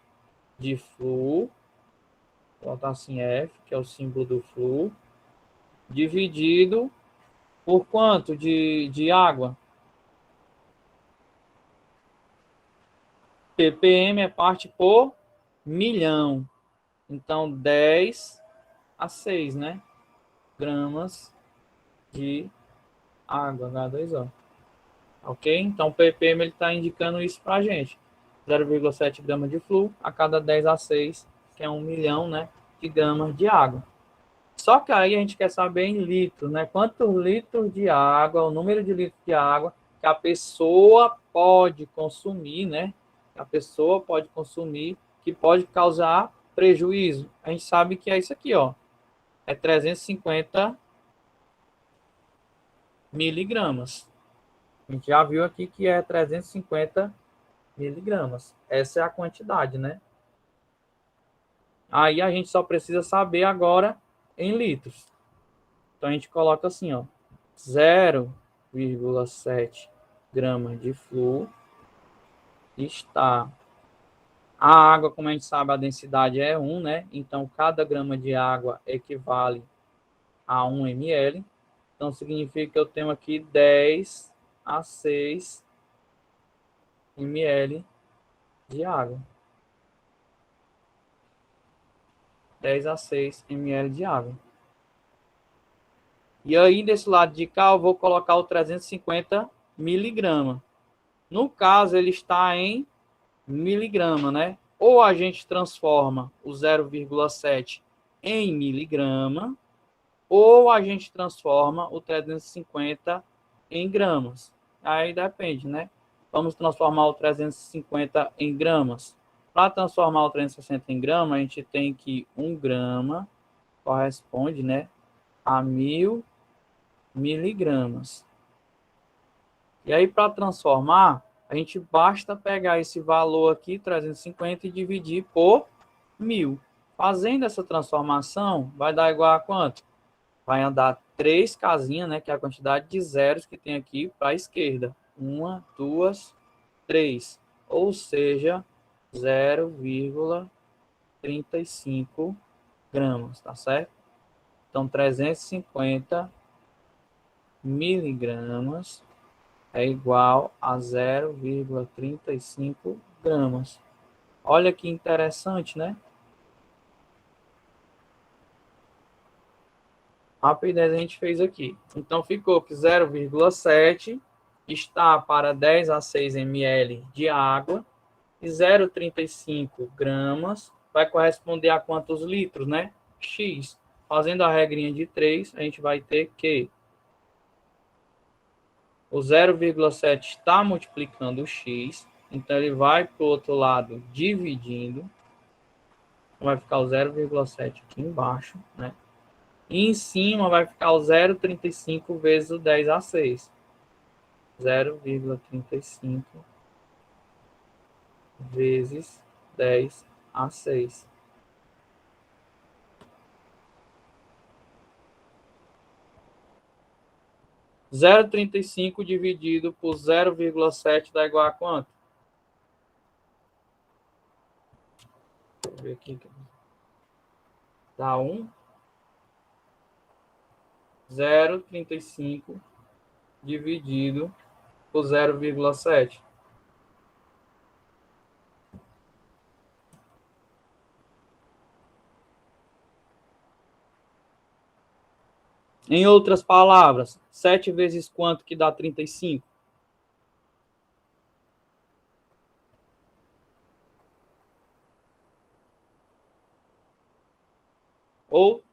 de flúor, vou botar assim F, que é o símbolo do flúor, dividido por quanto de água? ppm é parte por milhão. Então, 10 a 6, né? Gramas de água, H2O. Ok? Então, o ppm está indicando isso para a gente. 0,7 gramas de flúor a cada 10 a 6, que é 1 milhão, né, de gramas de água. Só que aí a gente quer saber em litros, né? Quantos litros de água, o número de litros de água que a pessoa pode consumir, né? A pessoa pode consumir, que pode causar prejuízo. A gente sabe que é isso aqui, ó. É 350 miligramas. A gente já viu aqui que é 350 miligramas. Essa é a quantidade, né? Aí a gente só precisa saber agora em litros. Então a gente coloca assim, ó, 0,7 gramas de flúor está. A água, como a gente sabe, a densidade é 1, né? Então cada grama de água equivale a 1 ml. Então significa que eu tenho aqui 10 a 6 ml de água. 10 a 6 ml de água. E aí, desse lado de cá, eu vou colocar o 350 miligramas. No caso, ele está em miligrama, né? Ou a gente transforma o 0,7 em miligrama, ou a gente transforma o 350 em gramas. Aí depende, né? Vamos transformar o 350 em gramas. Para transformar o 360 em gramas, a gente tem que 1 grama corresponde, né, a 1000 miligramas. E aí, para transformar, a gente basta pegar esse valor aqui, 350, e dividir por 1000. Fazendo essa transformação, vai dar igual a quanto? Vai andar 3 casinhas, né, que é a quantidade de zeros que tem aqui para a esquerda. 1, 2, 3. Ou seja, 0,35 gramas, tá certo? Então, 350 miligramas é igual a 0,35 gramas. Olha que interessante, né? Rapidez a gente fez aqui. Então, ficou que 0,7 está para 10 a 6 ml de água e 0,35 gramas vai corresponder a quantos litros, né? X. Fazendo a regrinha de 3, a gente vai ter que o 0,7 está multiplicando o x, então ele vai para o outro lado dividindo, vai ficar o 0,7 aqui embaixo, né? E em cima vai ficar o 0,35 vezes o 10 a 6. 0,35 vezes 10 a 6. Zero 0,35 dividido por 0,7 dá igual a quanto? Deixa eu ver aqui. Dá 1. 0,35 dividido por 0,7. Em outras palavras, 7 vezes quanto que dá 35? Ou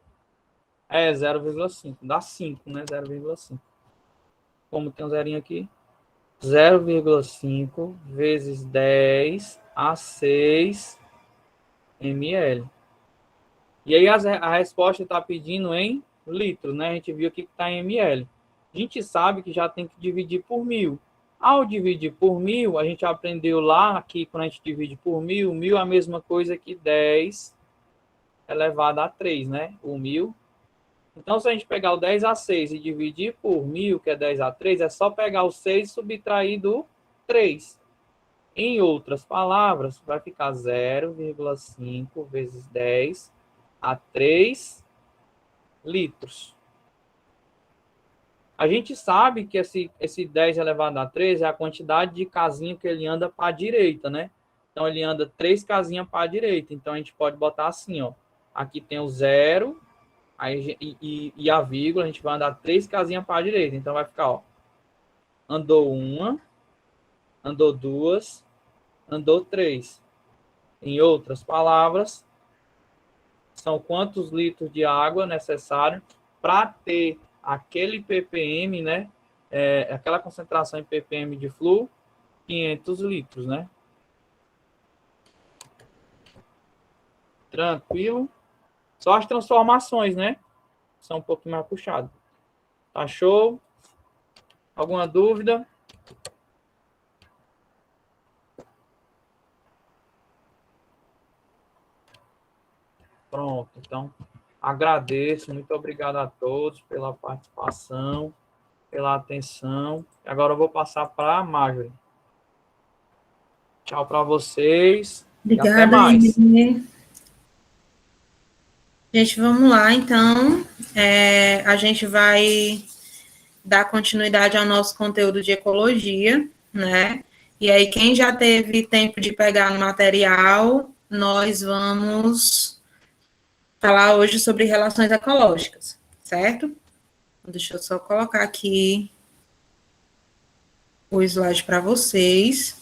é 0,5. Dá 5, né? 0,5. Como tem um zerinho aqui? 0,5 vezes 10 a 6 ml. E aí a resposta está pedindo em litros, né? A gente viu aqui que está em ml. A gente sabe que já tem que dividir por 1000. Ao dividir por 1000, a gente aprendeu lá aqui, quando a gente divide por 1000, 1000 é a mesma coisa que 10 elevado a 3, né? O 1000. Então, se a gente pegar o 10 a 6 e dividir por 1000, que é 10 a 3, é só pegar o 6 e subtrair do 3. Em outras palavras, vai ficar 0,5 vezes 10 a 3 litros. A gente sabe que esse 10 elevado a 3 é a quantidade de casinha que ele anda para a direita, né? Então, ele anda 3 casinhas para a direita. Então, a gente pode botar assim, ó. Aqui tem o 0, aí, e a vírgula, a gente vai andar 3 casinhas para a direita. Então, vai ficar, ó. Andou 1, andou 2, andou 3. Em outras palavras, são quantos litros de água necessário para ter aquele ppm, né? Aquela concentração em ppm de fluo, 500 litros, né? Tranquilo. Só as transformações, né? São um pouquinho mais puxadas. Tá show? Alguma dúvida? Pronto. Então, agradeço. Muito obrigado a todos pela participação, pela atenção. Agora eu vou passar para a Marjorie. Tchau para vocês. Obrigada, e até mais. Renê. Gente, vamos lá, então. A gente vai dar continuidade ao nosso conteúdo de ecologia, né? E aí, quem já teve tempo de pegar no material, nós vamos falar hoje sobre relações ecológicas, certo? Deixa eu só colocar aqui o slide para vocês.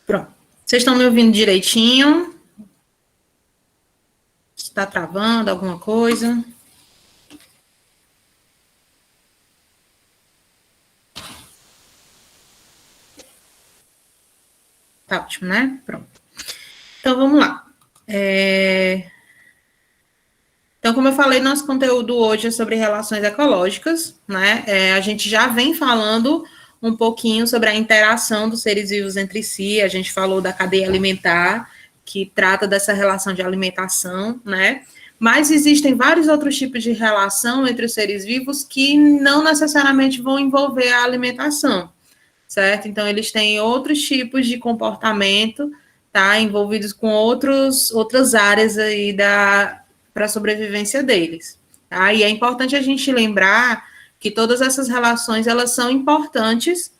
Pronto. Vocês estão me ouvindo direitinho? Está travando alguma coisa? Tá ótimo, né? Pronto. Então, vamos lá. Então, como eu falei, nosso conteúdo hoje é sobre relações ecológicas, né? A gente já vem falando um pouquinho sobre a interação dos seres vivos entre si, a gente falou da cadeia alimentar, que trata dessa relação de alimentação, né? Mas existem vários outros tipos de relação entre os seres vivos que não necessariamente vão envolver a alimentação, certo? Então, eles têm outros tipos de comportamento, tá? Envolvidos com outras áreas aí para a sobrevivência deles, tá? E é importante a gente lembrar que todas essas relações, elas são importantes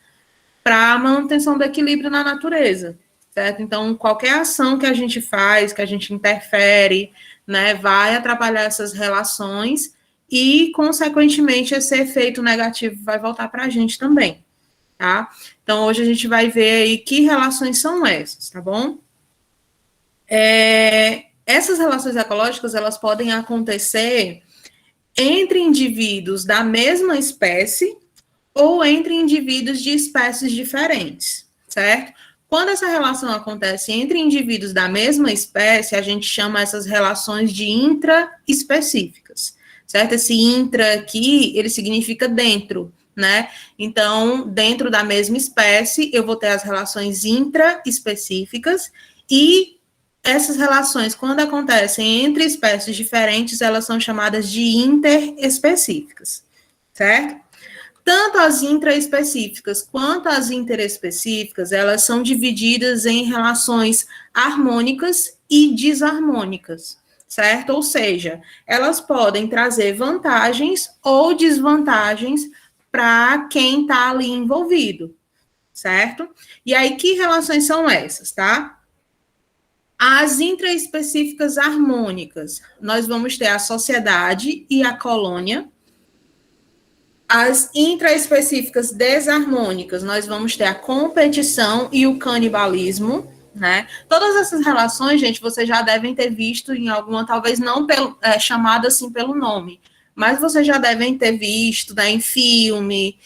para a manutenção do equilíbrio na natureza, certo? Então, qualquer ação que a gente faz, que a gente interfere, né, vai atrapalhar essas relações e, consequentemente, esse efeito negativo vai voltar para a gente também, tá? Então, hoje a gente vai ver aí que relações são essas, tá bom? Essas relações ecológicas, elas podem acontecer entre indivíduos da mesma espécie ou entre indivíduos de espécies diferentes, certo? Quando essa relação acontece entre indivíduos da mesma espécie, a gente chama essas relações de intraespecíficas, certo? Esse intra aqui, ele significa dentro, né? Então, dentro da mesma espécie, eu vou ter as relações intraespecíficas e essas relações, quando acontecem entre espécies diferentes, elas são chamadas de interespecíficas, certo? Tanto as intraespecíficas quanto as interespecíficas, elas são divididas em relações harmônicas e desarmônicas, certo? Ou seja, elas podem trazer vantagens ou desvantagens para quem está ali envolvido, certo? E aí, que relações são essas, tá? As intraespecíficas harmônicas, nós vamos ter a sociedade e a colônia. As intraespecíficas desarmônicas, nós vamos ter a competição e o canibalismo, né? Todas essas relações, gente, vocês já devem ter visto em alguma, talvez não chamada assim pelo nome, mas vocês já devem ter visto, né, em filme,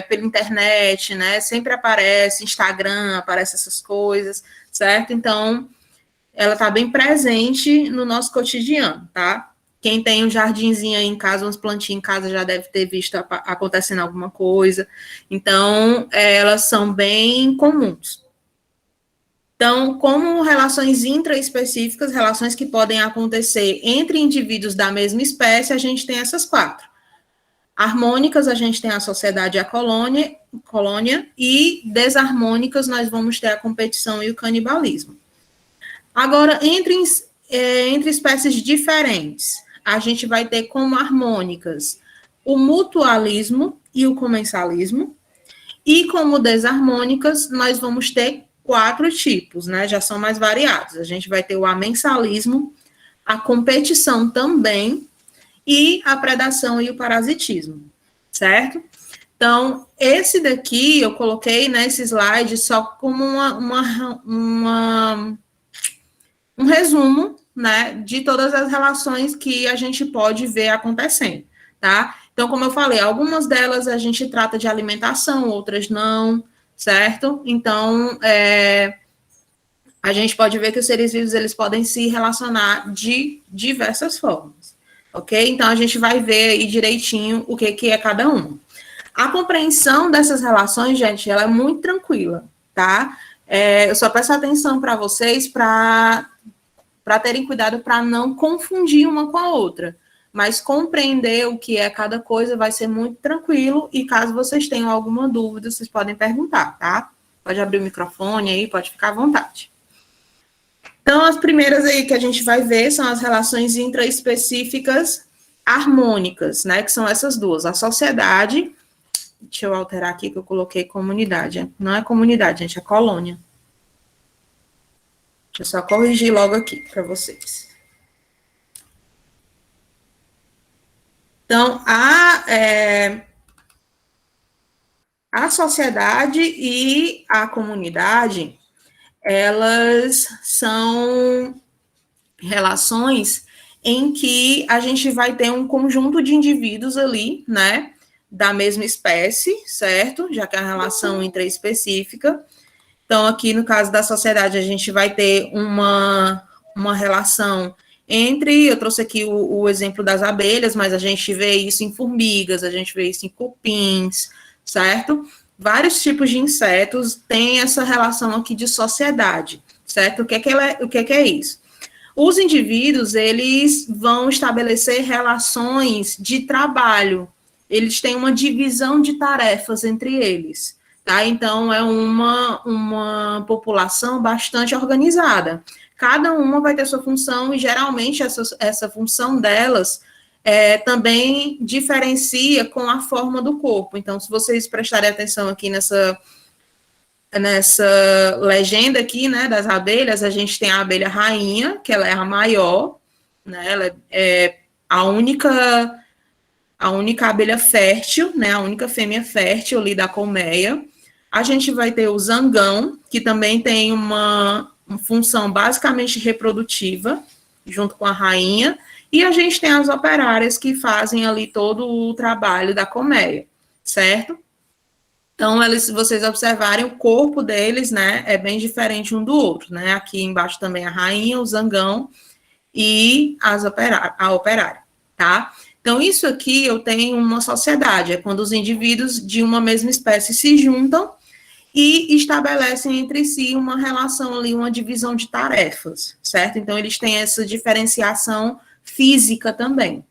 pela internet, né? Sempre aparece, Instagram, aparece essas coisas, certo? Então, ela está bem presente no nosso cotidiano, tá? Quem tem um jardinzinho aí em casa, umas plantinhas em casa, já deve ter visto acontecendo alguma coisa. Então, elas são bem comuns. Então, como relações intraespecíficas, relações que podem acontecer entre indivíduos da mesma espécie, a gente tem essas 4. Harmônicas, a gente tem a sociedade e a colônia, e desarmônicas, nós vamos ter a competição e o canibalismo. Agora, entre espécies diferentes, a gente vai ter como harmônicas o mutualismo e o comensalismo, e como desarmônicas, nós vamos ter 4 tipos, né? Já são mais variados. A gente vai ter o amensalismo, a competição também, e a predação e o parasitismo, certo? Então, esse daqui eu coloquei nesse slide só como um resumo, né, de todas as relações que a gente pode ver acontecendo, tá? Então, como eu falei, algumas delas a gente trata de alimentação, outras não, certo? Então, a gente pode ver que os seres vivos, eles podem se relacionar de diversas formas, ok? Então, a gente vai ver aí direitinho o que é cada um. A compreensão dessas relações, gente, ela é muito tranquila, tá? Eu só peço atenção para vocês para para terem cuidado para não confundir uma com a outra. Mas compreender o que é cada coisa vai ser muito tranquilo, e caso vocês tenham alguma dúvida, vocês podem perguntar, tá? Pode abrir o microfone aí, pode ficar à vontade. Então, as primeiras aí que a gente vai ver são as relações intraespecíficas harmônicas, né? Que são essas duas. A sociedade, deixa eu alterar aqui que eu coloquei comunidade. Não é comunidade, gente, é colônia. Deixa eu só corrigir logo aqui para vocês. Então, a sociedade e a comunidade, elas são relações em que a gente vai ter um conjunto de indivíduos ali, né, da mesma espécie, certo? Já que é a relação intraespecífica. Então, aqui no caso da sociedade, a gente vai ter uma relação entre, eu trouxe aqui o exemplo das abelhas, mas a gente vê isso em formigas, a gente vê isso em cupins, certo? Vários tipos de insetos têm essa relação aqui de sociedade, certo? O que é isso? Os indivíduos, eles vão estabelecer relações de trabalho, eles têm uma divisão de tarefas entre eles, tá? Então, é uma população bastante organizada. Cada uma vai ter sua função e, geralmente, essa função delas também diferencia com a forma do corpo. Então, se vocês prestarem atenção aqui nessa legenda aqui, né, das abelhas, a gente tem a abelha rainha, que ela é a maior, né, ela é a única abelha fértil, né, a única fêmea fértil ali da colmeia. A gente vai ter o zangão, que também tem uma função basicamente reprodutiva, junto com a rainha, e a gente tem as operárias que fazem ali todo o trabalho da colmeia, certo? Então, se vocês observarem, o corpo deles, né, é bem diferente um do outro, né? Aqui embaixo também a rainha, o zangão e a operária, tá? Então, isso aqui eu tenho uma sociedade, é quando os indivíduos de uma mesma espécie se juntam e estabelecem entre si uma relação ali, uma divisão de tarefas, certo? Então, eles têm essa diferenciação física também.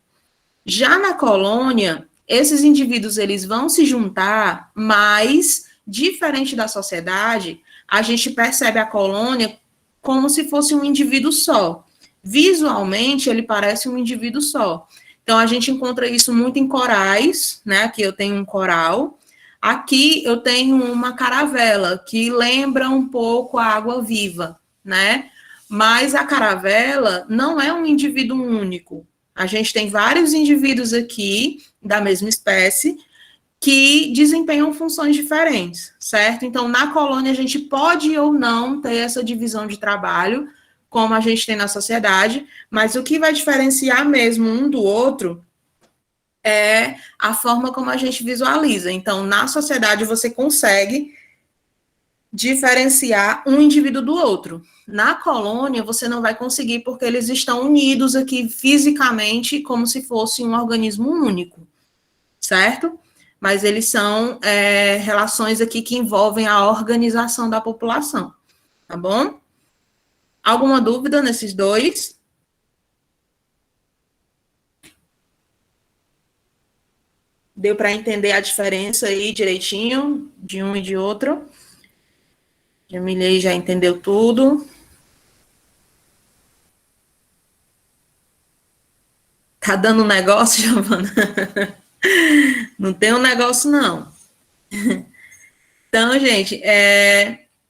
Já na colônia, esses indivíduos, eles vão se juntar, mas, diferente da sociedade, a gente percebe a colônia como se fosse um indivíduo só. Visualmente, ele parece um indivíduo só. Então, a gente encontra isso muito em corais, né? Aqui eu tenho um coral. Aqui eu tenho uma caravela, que lembra um pouco a água-viva, né? Mas a caravela não é um indivíduo único. A gente tem vários indivíduos aqui, da mesma espécie, que desempenham funções diferentes, certo? Então, na colônia, a gente pode ou não ter essa divisão de trabalho, como a gente tem na sociedade, mas o que vai diferenciar mesmo um do outro é a forma como a gente visualiza. Então, na sociedade, você consegue diferenciar um indivíduo do outro. Na colônia, você não vai conseguir, porque eles estão unidos aqui fisicamente, como se fosse um organismo único, certo? Mas eles são relações aqui que envolvem a organização da população, tá bom? Alguma dúvida nesses dois? Deu para entender a diferença aí direitinho de um e de outro? Jamilei já entendeu tudo. Tá dando um negócio, Giovana? Não tem um negócio, não. Então, gente,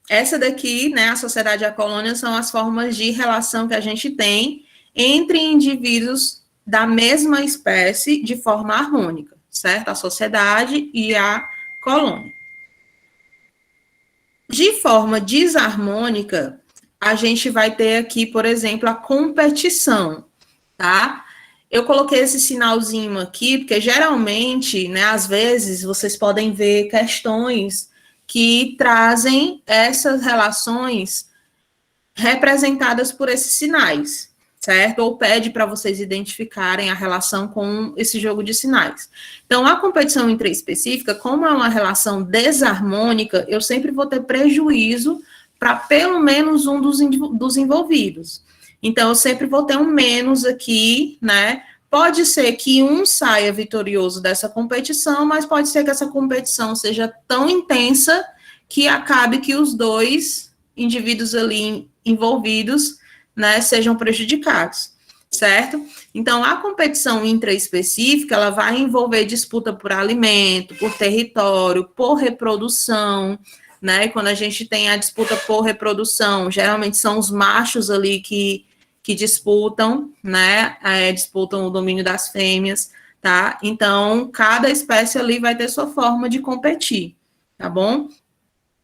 essa daqui, né, a sociedade e a colônia, são as formas de relação que a gente tem entre indivíduos da mesma espécie de forma harmônica, certo? A sociedade e a colônia. De forma desarmônica, a gente vai ter aqui, por exemplo, a competição, tá? Eu coloquei esse sinalzinho aqui, porque geralmente, né, às vezes, vocês podem ver questões que trazem essas relações representadas por esses sinais, certo? Ou pede para vocês identificarem a relação com esse jogo de sinais. Então, a competição intraespecífica, como é uma relação desarmônica, eu sempre vou ter prejuízo para pelo menos um dos envolvidos. Então, eu sempre vou ter um menos aqui, né? Pode ser que um saia vitorioso dessa competição, mas pode ser que essa competição seja tão intensa que acabe que os dois indivíduos ali envolvidos, né, sejam prejudicados, certo? Então, a competição intraespecífica, ela vai envolver disputa por alimento, por território, por reprodução, né? E quando a gente tem a disputa por reprodução, geralmente são os machos ali que disputam, né? Disputam o domínio das fêmeas, tá? Então, cada espécie ali vai ter sua forma de competir, tá bom?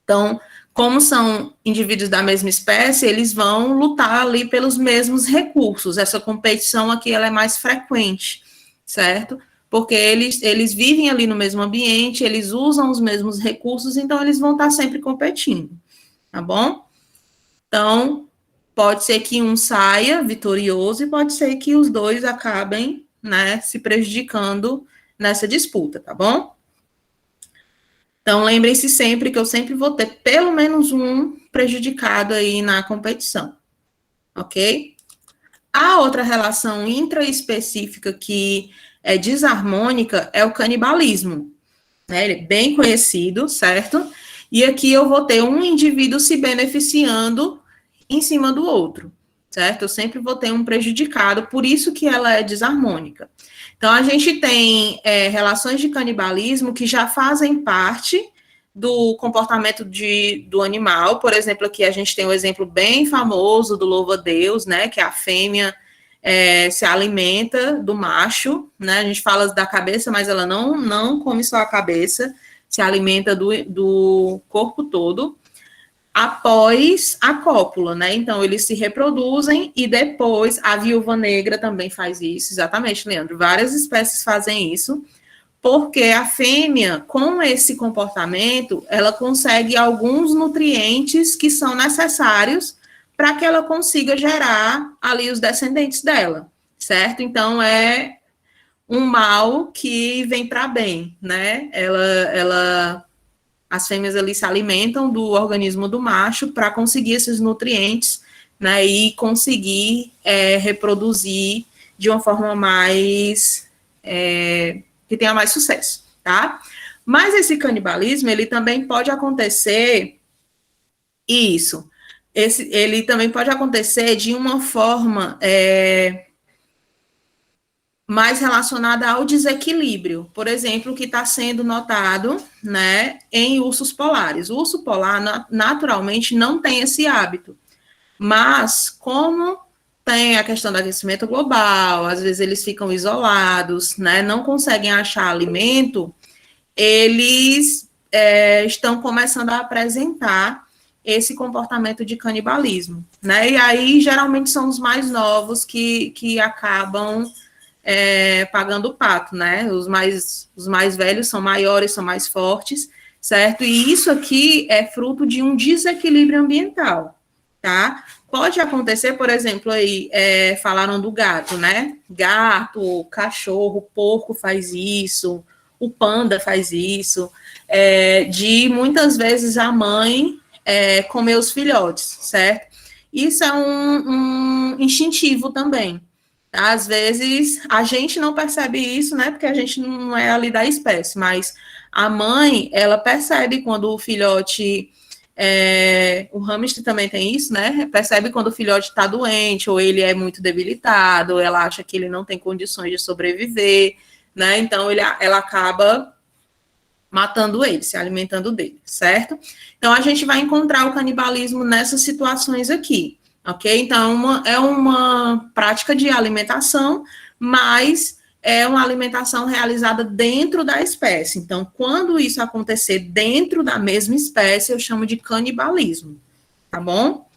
Então, como são indivíduos da mesma espécie, eles vão lutar ali pelos mesmos recursos. Essa competição aqui, ela é mais frequente, certo? Porque eles vivem ali no mesmo ambiente, eles usam os mesmos recursos, então eles vão estar sempre competindo, tá bom? Então, pode ser que um saia vitorioso e pode ser que os dois acabem, né, se prejudicando nessa disputa, tá bom? Então, lembrem-se sempre que eu sempre vou ter pelo menos um prejudicado aí na competição, ok? A outra relação intraespecífica que é desarmônica é o canibalismo, né? Ele é bem conhecido, certo? E aqui eu vou ter um indivíduo se beneficiando em cima do outro, certo? Eu sempre vou ter um prejudicado, por isso que ela é desarmônica. Então, a gente tem relações de canibalismo que já fazem parte do comportamento do animal. Por exemplo, aqui a gente tem um exemplo bem famoso do louva-a-Deus, né? Que a fêmea se alimenta do macho, né? A gente fala da cabeça, mas ela não come só a cabeça, se alimenta do corpo todo após a cópula, né? Então, eles se reproduzem e depois a viúva negra também faz isso, exatamente, Leandro. Várias espécies fazem isso, porque a fêmea, com esse comportamento, ela consegue alguns nutrientes que são necessários para que ela consiga gerar ali os descendentes dela, certo? Então, é um mal que vem para bem, né? As fêmeas ali se alimentam do organismo do macho para conseguir esses nutrientes, né, e conseguir reproduzir de uma forma mais, que tenha mais sucesso, tá? Mas esse canibalismo, ele também pode acontecer, ele também pode acontecer de uma forma mais relacionada ao desequilíbrio, por exemplo, que está sendo notado, né, em ursos polares. O urso polar, naturalmente, não tem esse hábito, mas como tem a questão do aquecimento global, às vezes eles ficam isolados, né, não conseguem achar alimento, eles estão começando a apresentar esse comportamento de canibalismo, né, e aí geralmente são os mais novos que acabam pagando o pato, né? Os mais velhos são maiores, são mais fortes, certo? E isso aqui é fruto de um desequilíbrio ambiental, tá? Pode acontecer, por exemplo, aí, falaram do gato, né? Gato, cachorro, porco faz isso, o panda faz isso, de muitas vezes a mãe comer os filhotes, certo? Isso é um instintivo também. Às vezes, a gente não percebe isso, né, porque a gente não é ali da espécie, mas a mãe, ela percebe quando o filhote, o hamster também tem isso, né, percebe quando o filhote está doente, ou ele é muito debilitado, ou ela acha que ele não tem condições de sobreviver, né, então ela acaba matando ele, se alimentando dele, certo? Então, a gente vai encontrar o canibalismo nessas situações aqui. Ok? Então, é uma prática de alimentação, mas é uma alimentação realizada dentro da espécie. Então, quando isso acontecer dentro da mesma espécie, eu chamo de canibalismo. Tá bom?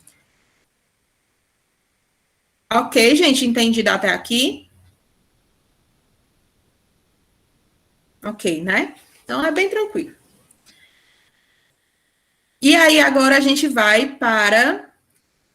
Ok, gente, entendido até aqui? Ok, né? Então, é bem tranquilo. E aí, agora a gente vai para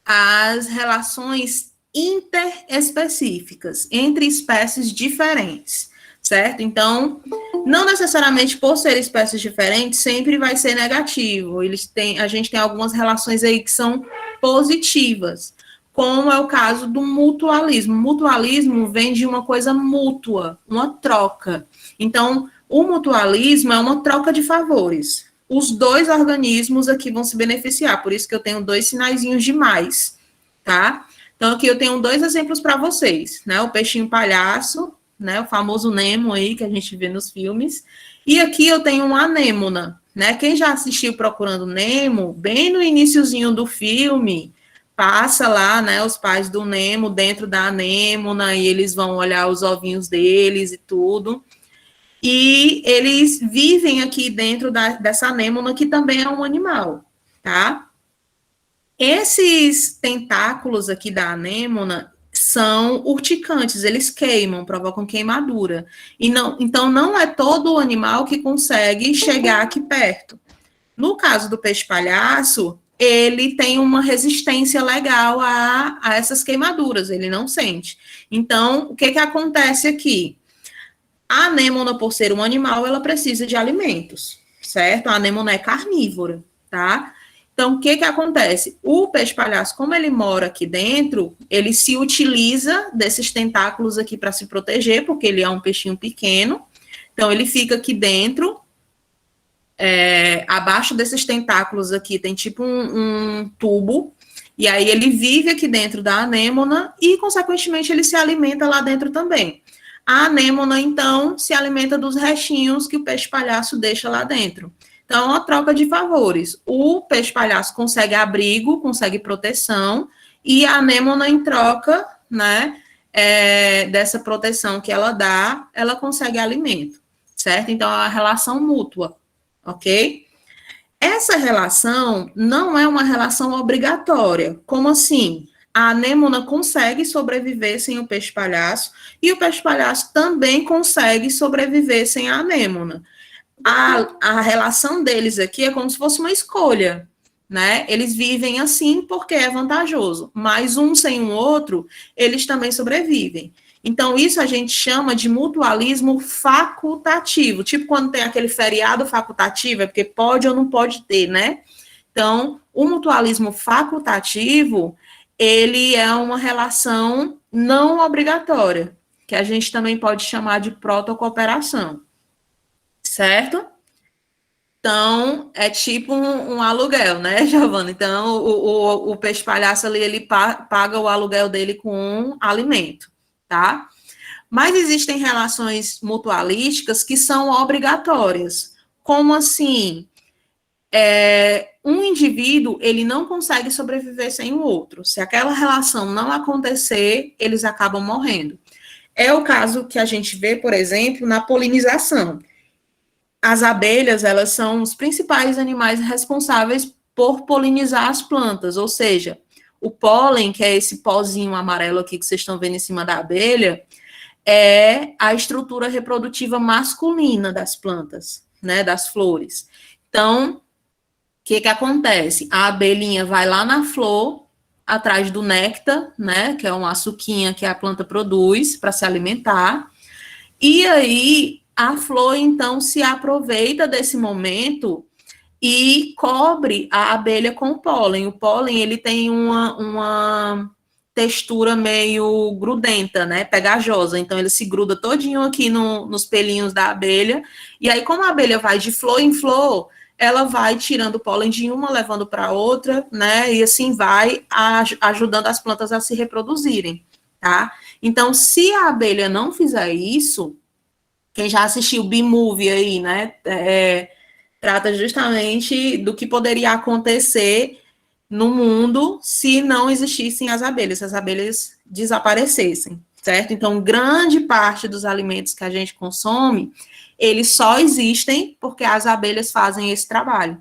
as relações interespecíficas entre espécies diferentes, certo? Então, não necessariamente por ser espécies diferentes, sempre vai ser negativo. A gente tem algumas relações aí que são positivas. como é o caso do mutualismo. Mutualismo vem de uma coisa mútua, uma troca. Então, o mutualismo é uma troca de favores. Os dois organismos aqui vão se beneficiar, por isso que eu tenho 2 sinaizinhos de mais, tá? Então, aqui eu tenho 2 exemplos para vocês, né? O peixinho palhaço, né? O famoso Nemo aí, que a gente vê nos filmes. E aqui eu tenho uma anêmona, né? Quem já assistiu Procurando Nemo, bem no iniciozinho do filme, passa lá, né, os pais do Nemo dentro da anêmona, e eles vão olhar os ovinhos deles e tudo. E eles vivem aqui dentro dessa anêmona, que também é um animal, tá? Esses tentáculos aqui da anêmona são urticantes, eles queimam, provocam queimadura. E não, então, não é todo o animal que consegue chegar aqui perto. No caso do peixe-palhaço, ele tem uma resistência legal a essas queimaduras, ele não sente. Então, o que acontece aqui? A anêmona, por ser um animal, ela precisa de alimentos, certo? A anêmona é carnívora, tá? Então, o que acontece? O peixe-palhaço, como ele mora aqui dentro, ele se utiliza desses tentáculos aqui para se proteger, porque ele é um peixinho pequeno. Então, ele fica aqui dentro. Abaixo desses tentáculos aqui tem tipo um tubo, e aí ele vive aqui dentro da anêmona e, consequentemente, ele se alimenta lá dentro também. A anêmona, então, se alimenta dos restinhos que o peixe-palhaço deixa lá dentro. Então, é uma troca de favores. O peixe-palhaço consegue abrigo, consegue proteção, e a anêmona, em troca, né, dessa proteção que ela dá, ela consegue alimento, certo? Então, é uma relação mútua, ok? Essa relação não é uma relação obrigatória. Como assim? A anêmona consegue sobreviver sem o peixe-palhaço e o peixe-palhaço também consegue sobreviver sem a anêmona. A relação deles aqui é como se fosse uma escolha, né? Eles vivem assim porque é vantajoso, mas um sem o outro, eles também sobrevivem. Então, isso a gente chama de mutualismo facultativo. Tipo quando tem aquele feriado facultativo, é porque pode ou não pode ter, né? Então, o mutualismo facultativo, ele é uma relação não obrigatória, que a gente também pode chamar de protocooperação, certo? Então, é tipo um aluguel, né, Giovana? Então, o peixe-palhaço ali, ele paga o aluguel dele com um alimento, tá? Mas existem relações mutualísticas que são obrigatórias. Como assim? Um indivíduo, ele não consegue sobreviver sem o outro. Se aquela relação não acontecer, eles acabam morrendo. É o caso que a gente vê, por exemplo, na polinização. As abelhas, elas são os principais animais responsáveis por polinizar as plantas, ou seja, o pólen, que é esse pozinho amarelo aqui que vocês estão vendo em cima da abelha, é a estrutura reprodutiva masculina das plantas, né, das flores. Então, o que acontece? A abelhinha vai lá na flor, atrás do néctar, né, que é uma açuquinha que a planta produz para se alimentar, e aí a flor, então, se aproveita desse momento e cobre a abelha com pólen. O pólen, ele tem uma textura meio grudenta, né, pegajosa, então ele se gruda todinho aqui nos pelinhos da abelha, e aí como a abelha vai de flor em flor, ela vai tirando o pólen de uma, levando para outra, né, e assim vai ajudando as plantas a se reproduzirem, tá? Então, se a abelha não fizer isso, quem já assistiu B-Movie aí, né, trata justamente do que poderia acontecer no mundo se não existissem as abelhas, se as abelhas desaparecessem, certo? Então, grande parte dos alimentos que a gente consome, eles só existem porque as abelhas fazem esse trabalho,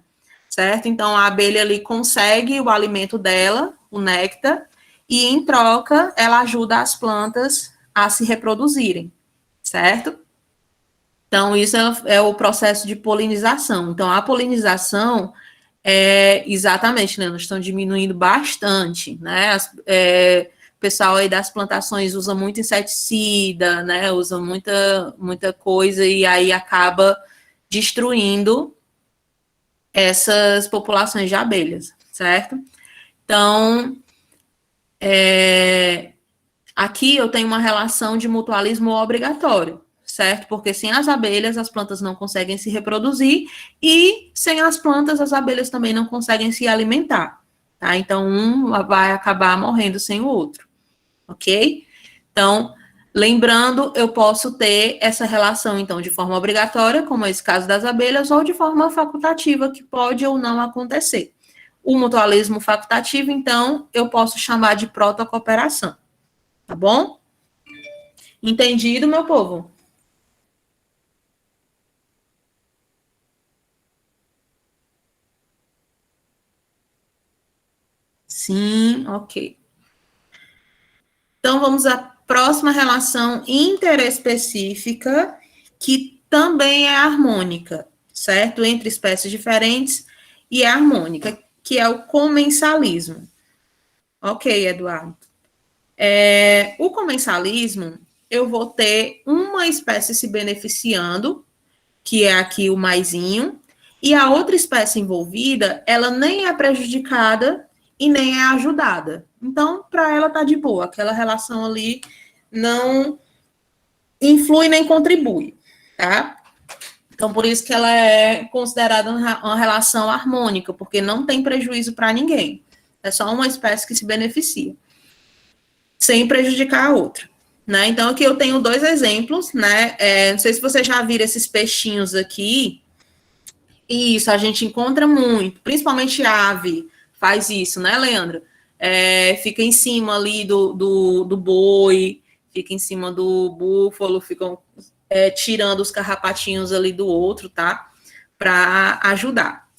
certo? Então, a abelha ali consegue o alimento dela, o néctar, e em troca, ela ajuda as plantas a se reproduzirem, certo? Então, isso é o processo de polinização. Então, a polinização exatamente, né? Nós estamos diminuindo bastante, né? O pessoal aí das plantações usa muito inseticida, né? Usa muita coisa e aí acaba destruindo essas populações de abelhas, certo? Então, Aqui eu tenho uma relação de mutualismo obrigatório, certo? Porque sem as abelhas, as plantas não conseguem se reproduzir, e sem as plantas, as abelhas também não conseguem se alimentar, tá? Então, um vai acabar morrendo sem o outro, ok? Então, lembrando, eu posso ter essa relação, então, de forma obrigatória, como esse caso das abelhas, ou de forma facultativa, que pode ou não acontecer. O mutualismo facultativo, então, eu posso chamar de protocooperação. Tá bom? Entendido, meu povo? Sim, ok. Então, vamos à próxima relação interespecífica, que também é harmônica, certo? Entre espécies diferentes, e é harmônica, que é o comensalismo. Ok, Eduardo. O comensalismo, eu vou ter uma espécie se beneficiando, que é aqui o maisinho, e a outra espécie envolvida, ela nem é prejudicada e nem é ajudada. Então, para ela tá de boa, aquela relação ali não influi nem contribui, tá? Então, por isso que ela é considerada uma relação harmônica, porque não tem prejuízo para ninguém. É só uma espécie que se beneficia, sem prejudicar a outra. Né? Então, aqui eu tenho dois exemplos, né? Não sei se você já viram esses peixinhos aqui. Isso, a gente encontra muito, principalmente ave faz isso, né, Leandro? Fica em cima ali do boi, fica em cima do búfalo, ficam tirando os carrapatinhos ali do outro, tá? Para ajudar.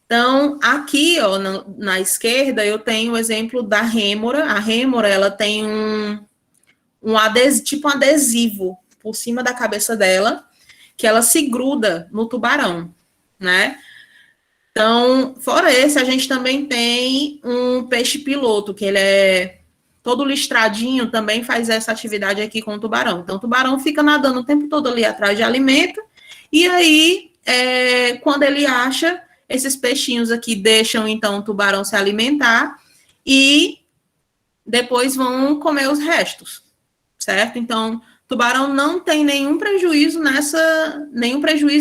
Então, aqui, ó, na esquerda, eu tenho o exemplo da rêmora. A rêmora, ela tem tipo um adesivo por cima da cabeça dela, que ela se gruda no tubarão, né? Então, fora esse, a gente também tem um peixe-piloto, que ele é todo listradinho, também faz essa atividade aqui com o tubarão. Então, o tubarão fica nadando o tempo todo ali atrás de alimento, e aí, quando ele acha, esses peixinhos aqui deixam, então, o tubarão se alimentar, e depois vão comer os restos, certo? Então, tubarão não tem nenhum prejuízo,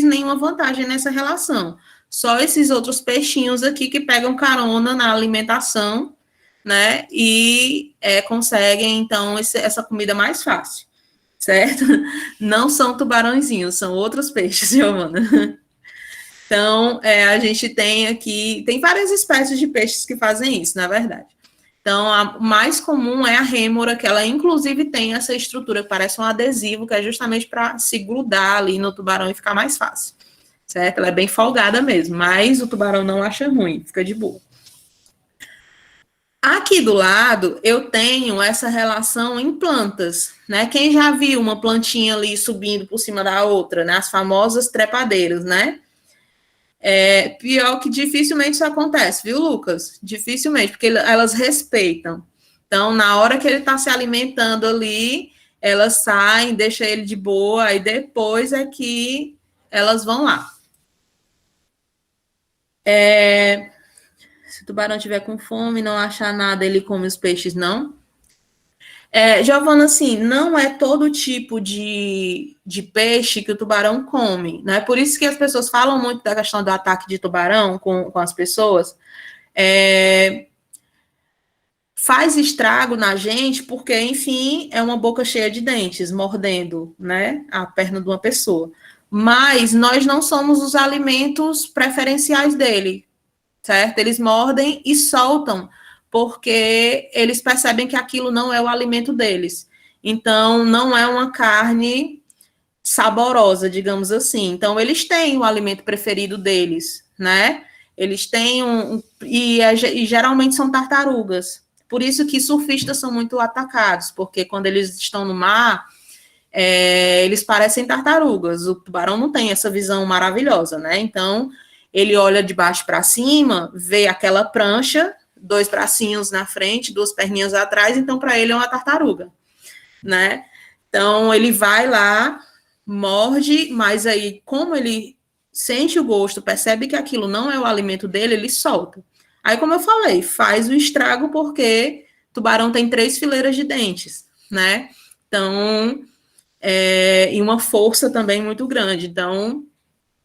nenhuma vantagem nessa relação. Só esses outros peixinhos aqui que pegam carona na alimentação, né? E conseguem, então, essa comida mais fácil, certo? Não são tubarãozinhos, são outros peixes, Giovana. Então, a gente tem aqui, tem várias espécies de peixes que fazem isso, na verdade. Então, a mais comum é a rêmora, que ela inclusive tem essa estrutura que parece um adesivo, que é justamente para se grudar ali no tubarão e ficar mais fácil, certo? Ela é bem folgada mesmo, mas o tubarão não acha ruim, fica de boa. Aqui do lado, eu tenho essa relação em plantas, né? Quem já viu uma plantinha ali subindo por cima da outra, né? As famosas trepadeiras, né? Pior que dificilmente isso acontece, viu, Lucas? Dificilmente, porque elas respeitam. Então, na hora que ele está se alimentando ali, elas saem, deixa ele de boa, e depois é que elas vão lá. Se o tubarão tiver com fome, não achar nada, ele come os peixes, não? Giovana, assim, não é todo tipo de peixe que o tubarão come, né? Por isso que as pessoas falam muito da questão do ataque de tubarão com as pessoas. Faz estrago na gente porque, enfim, é uma boca cheia de dentes, mordendo, né, a perna de uma pessoa. Mas nós não somos os alimentos preferenciais dele, certo? Eles mordem e soltam, porque eles percebem que aquilo não é o alimento deles. Então, não é uma carne saborosa, digamos assim. Então, eles têm o alimento preferido deles, né? Eles têm e geralmente são tartarugas. Por isso que surfistas são muito atacados, porque quando eles estão no mar, eles parecem tartarugas. O tubarão não tem essa visão maravilhosa, né? Então, ele olha de baixo para cima, vê aquela prancha, 2 bracinhos na frente, 2 perninhas atrás, então para ele é uma tartaruga, né? Então ele vai lá, morde, mas aí como ele sente o gosto, percebe que aquilo não é o alimento dele, ele solta. Aí, como eu falei, faz o estrago porque tubarão tem 3 fileiras de dentes, né? Então, e uma força também muito grande. Então,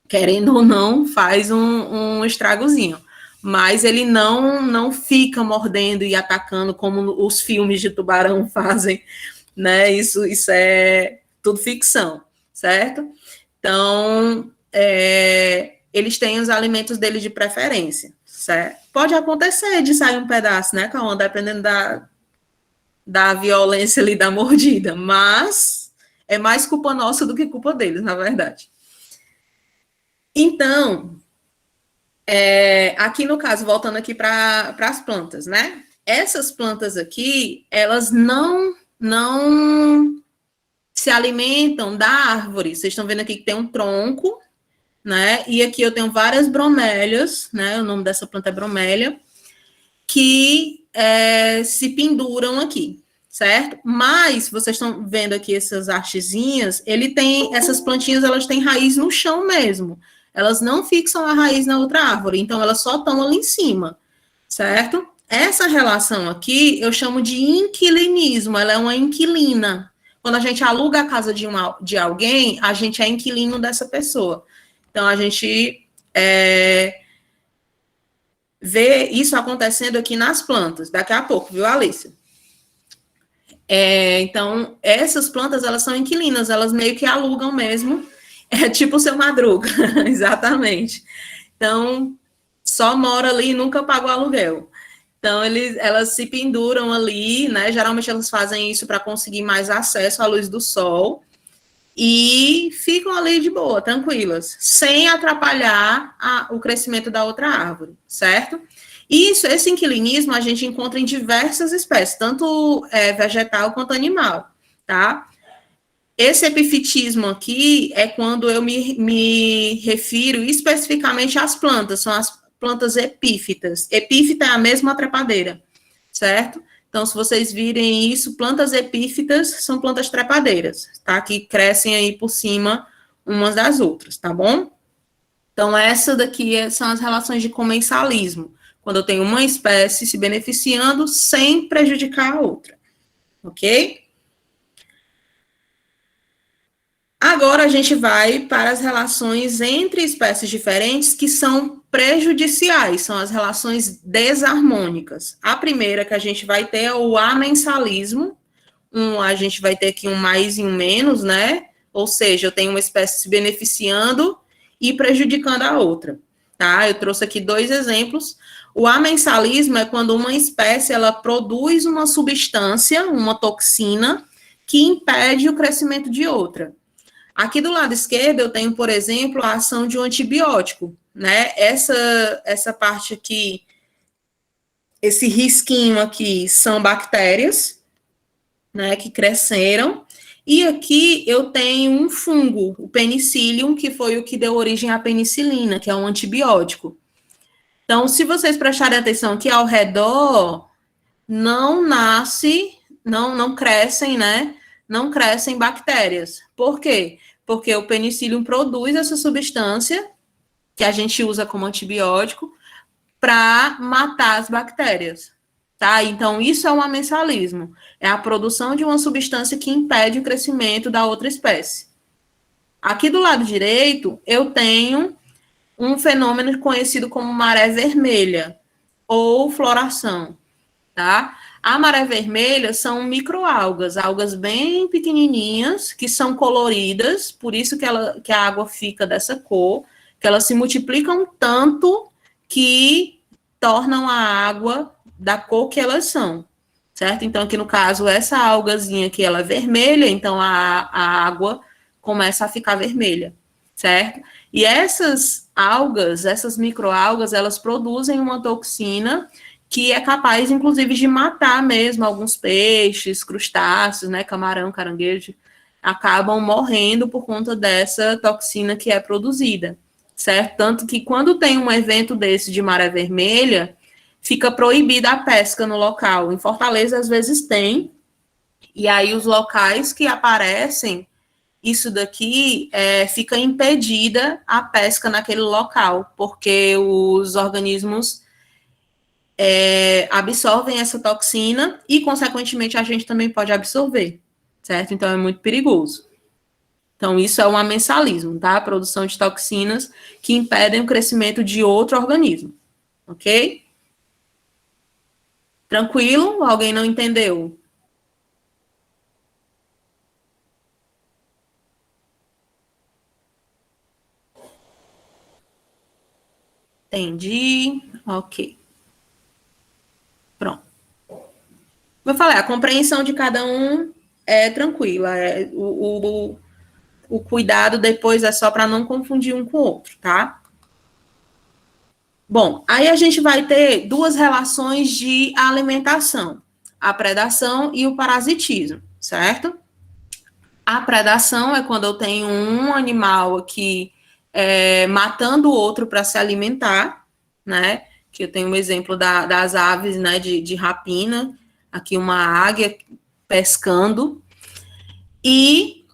querendo ou não, faz um estragozinho. Mas ele não fica mordendo e atacando como os filmes de tubarão fazem, né? Isso é tudo ficção, certo? Então, eles têm os alimentos deles de preferência, certo? Pode acontecer de sair um pedaço, né, Cauã, dependendo da violência ali da mordida, mas é mais culpa nossa do que culpa deles, na verdade. Então, aqui no caso, voltando aqui para as plantas, né? Essas plantas aqui, elas não se alimentam da árvore. Vocês estão vendo aqui que tem um tronco, né? E aqui eu tenho várias bromélias, né? O nome dessa planta é bromélia, que se penduram aqui, certo? Mas vocês estão vendo aqui essas hastezinhas, essas plantinhas, elas têm raiz no chão mesmo. Elas não fixam a raiz na outra árvore, então elas só estão ali em cima, certo? Essa relação aqui eu chamo de inquilinismo, ela é uma inquilina. Quando a gente aluga a casa de alguém, a gente é inquilino dessa pessoa. Então, a gente vê isso acontecendo aqui nas plantas, daqui a pouco, viu, Alicia? Então, essas plantas, elas são inquilinas, elas meio que alugam mesmo, tipo o seu Madruga, exatamente. Então, só mora ali e nunca paga o aluguel. Então, elas se penduram ali, né? Geralmente elas fazem isso para conseguir mais acesso à luz do sol e ficam ali de boa, tranquilas, sem atrapalhar o crescimento da outra árvore, certo? Esse inquilinismo a gente encontra em diversas espécies, tanto vegetal quanto animal, tá? Esse epifitismo aqui é quando eu me refiro especificamente às plantas, são as plantas epífitas. Epífita é a mesma trepadeira, certo? Então, se vocês virem isso, plantas epífitas são plantas trepadeiras, tá? Que crescem aí por cima umas das outras, tá bom? Então, essa daqui são as relações de comensalismo, quando eu tenho uma espécie se beneficiando sem prejudicar a outra, ok? Agora a gente vai para as relações entre espécies diferentes que são prejudiciais, são as relações desarmônicas. A primeira que a gente vai ter é o amensalismo. A gente vai ter aqui um mais e um menos, né? Ou seja, eu tenho uma espécie se beneficiando e prejudicando a outra, tá? Eu trouxe aqui 2 exemplos. O amensalismo é quando uma espécie ela produz uma substância, uma toxina, que impede o crescimento de outra. Aqui do lado esquerdo eu tenho, por exemplo, a ação de um antibiótico, né? Essa parte aqui, esse risquinho aqui são bactérias, né, que cresceram, e aqui eu tenho um fungo, o penicillium, que foi o que deu origem à penicilina, que é um antibiótico. Então, se vocês prestarem atenção aqui ao redor, não crescem, né? Não crescem bactérias. Por quê? Porque o penicillium produz essa substância que a gente usa como antibiótico para matar as bactérias, tá? Então, isso é um amensalismo. É a produção de uma substância que impede o crescimento da outra espécie. Aqui do lado direito, eu tenho um fenômeno conhecido como maré vermelha ou floração, tá? A maré vermelha são microalgas, algas bem pequenininhas, que são coloridas, por isso que a água fica dessa cor, que elas se multiplicam tanto que tornam a água da cor que elas são, certo? Então, aqui no caso, essa algazinha aqui, ela é vermelha, então a água começa a ficar vermelha, certo? E essas algas, essas microalgas, elas produzem uma toxina que é capaz, inclusive, de matar mesmo alguns peixes, crustáceos, né, camarão, caranguejo, acabam morrendo por conta dessa toxina que é produzida, certo? Tanto que quando tem um evento desse de maré vermelha, fica proibida a pesca no local. Em Fortaleza, às vezes tem, e aí os locais que aparecem isso daqui fica impedida a pesca naquele local, porque os organismos absorvem essa toxina e, consequentemente, a gente também pode absorver, certo? Então, é muito perigoso. Então, isso é um amensalismo, tá? A produção de toxinas que impedem o crescimento de outro organismo, ok? Tranquilo? Alguém não entendeu? Entendi. Ok. Pronto. Como eu falei, a compreensão de cada um é tranquila. O cuidado depois é só para não confundir um com o outro, tá? Bom, aí a gente vai ter duas relações de alimentação: a predação e o parasitismo, certo? A predação é quando eu tenho um animal aqui matando o outro para se alimentar, né? Que eu tenho um exemplo das aves, né, de rapina, aqui uma águia pescando, e,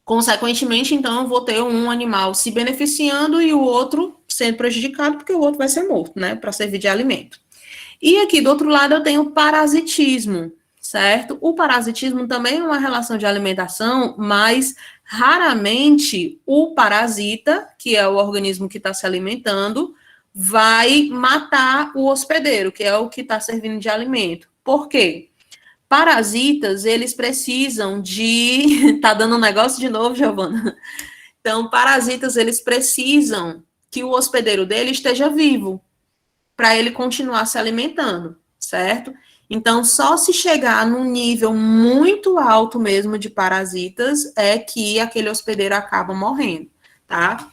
consequentemente, então, eu vou ter um animal se beneficiando e o outro sendo prejudicado, porque o outro vai ser morto, né, para servir de alimento. E aqui do outro lado eu tenho o parasitismo, certo? O parasitismo também é uma relação de alimentação, mas raramente o parasita, que é o organismo que está se alimentando, vai matar o hospedeiro, que é o que está servindo de alimento. Por quê? Parasitas, eles precisam de... Tá dando um negócio de novo, Giovana? Então, parasitas, eles precisam que o hospedeiro dele esteja vivo, para ele continuar se alimentando, certo? Então, só se chegar num nível muito alto mesmo de parasitas é que aquele hospedeiro acaba morrendo, tá?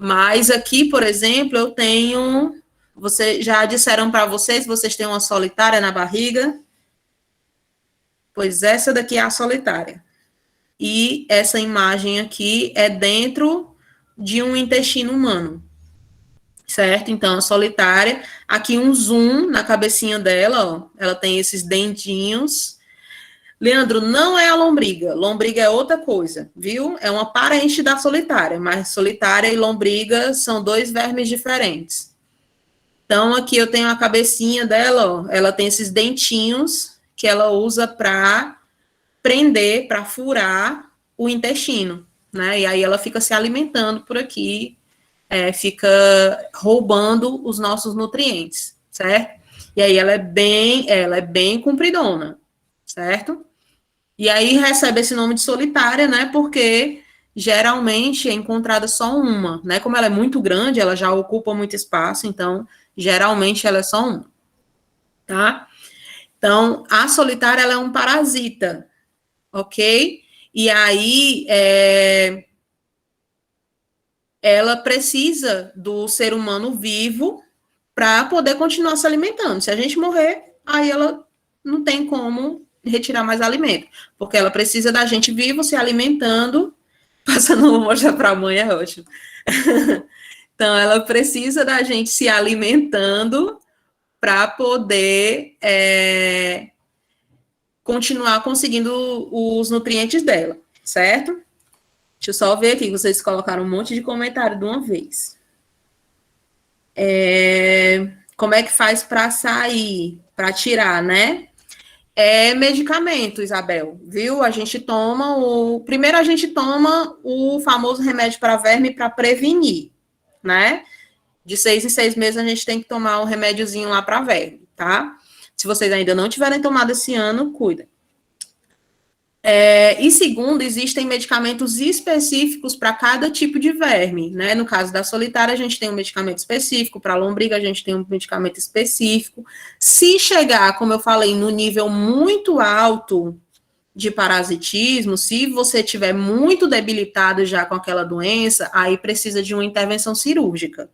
Mas aqui, por exemplo, eu tenho... Vocês já disseram para vocês têm uma solitária na barriga? Pois essa daqui é a solitária. E essa imagem aqui é dentro de um intestino humano, certo? Então, a solitária, aqui um zoom na cabecinha dela, ó, ela tem esses dentinhos. Leandro, não é a lombriga, lombriga é outra coisa, viu? É uma parente da solitária, mas solitária e lombriga são dois vermes diferentes. Então, aqui eu tenho a cabecinha dela, ó, ela tem esses dentinhos que ela usa para prender, para furar o intestino, né? E aí ela fica se alimentando por aqui, fica roubando os nossos nutrientes, certo? E aí ela é bem compridona, certo? E aí recebe esse nome de solitária, né? Porque geralmente é encontrada só uma, né? Como ela é muito grande, ela já ocupa muito espaço, então geralmente ela é só uma, tá? Então, a solitária ela é um parasita, ok? E aí ela precisa do ser humano vivo para poder continuar se alimentando. Se a gente morrer, aí ela não tem como retirar mais alimento, porque ela precisa da gente vivo se alimentando. Passando uma mostra para a mãe é ótimo. Então, ela precisa da gente se alimentando para poder continuar conseguindo os nutrientes dela, certo? Deixa eu só ver aqui, vocês colocaram um monte de comentário de uma vez. Como é que faz para sair, para tirar, né? É medicamento, Isabel, viu? A gente toma primeiro a gente toma o famoso remédio para verme para prevenir, né? De 6 em 6 meses a gente tem que tomar um remédiozinho lá para verme, tá? Se vocês ainda não tiverem tomado esse ano, cuida. E segundo, existem medicamentos específicos para cada tipo de verme, né? No caso da solitária, a gente tem um medicamento específico, para a lombriga, a gente tem um medicamento específico. Se chegar, como eu falei, no nível muito alto de parasitismo, se você tiver muito debilitado já com aquela doença, aí precisa de uma intervenção cirúrgica.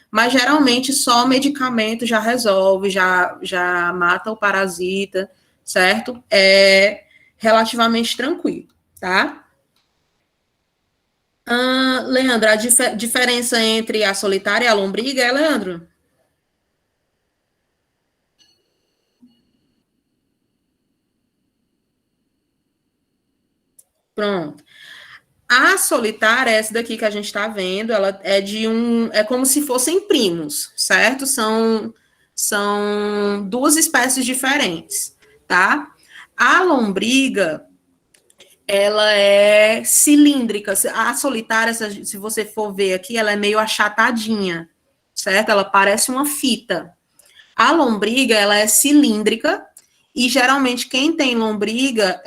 Mas geralmente só medicamento já resolve, já mata o parasita, certo? Relativamente tranquilo, tá? Leandro, a diferença entre a solitária e a lombriga é, Leandro? Pronto. A solitária, essa daqui que a gente está vendo, ela é como se fossem primos, certo? São são duas espécies diferentes, tá? A lombriga, ela é cilíndrica. A solitária, se você for ver aqui, ela é meio achatadinha, certo? Ela parece uma fita. A lombriga, ela é cilíndrica e geralmente quem tem lombriga,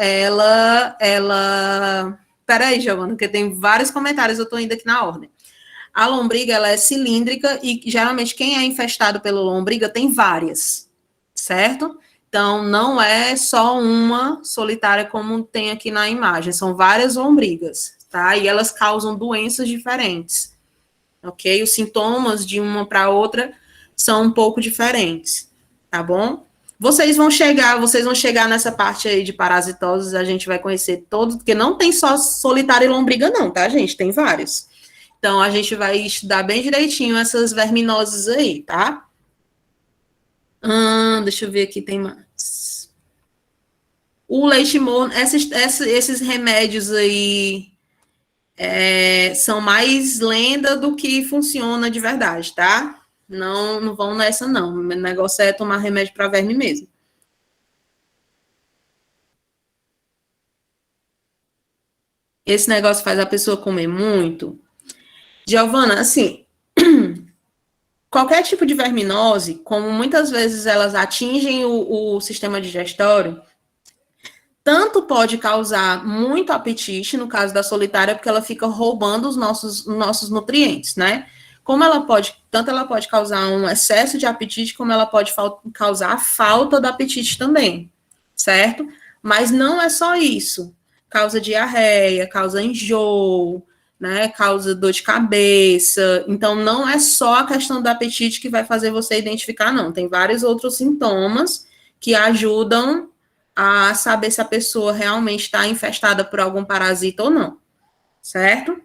Peraí, Giovana, porque tem vários comentários, eu tô indo aqui na ordem. A lombriga, ela é cilíndrica e geralmente quem é infestado pela lombriga tem várias, certo? Então, não é só uma solitária como tem aqui na imagem, são várias lombrigas, tá? E elas causam doenças diferentes, ok? Os sintomas de uma para outra são um pouco diferentes, tá bom? Vocês vão chegar nessa parte aí de parasitoses, a gente vai conhecer todos, porque não tem só solitária e lombriga não, tá, gente? Tem vários. Então, a gente vai estudar bem direitinho essas verminoses aí, tá? Deixa eu ver aqui, tem mais. O leite morno, esses remédios aí são mais lenda do que funciona de verdade, tá? Não vão nessa, não. O negócio é tomar remédio para verme mesmo. Esse negócio faz a pessoa comer muito. Giovana, assim, qualquer tipo de verminose, como muitas vezes elas atingem o sistema digestório, tanto pode causar muito apetite, no caso da solitária, porque ela fica roubando os nossos nutrientes, né? Tanto ela pode causar um excesso de apetite, como ela pode causar a falta do apetite também, certo? Mas não é só isso. Causa diarreia, causa enjoo, né? Causa dor de cabeça. Então, não é só a questão do apetite que vai fazer você identificar, não. Tem vários outros sintomas que ajudam a saber se a pessoa realmente está infestada por algum parasita ou não, certo?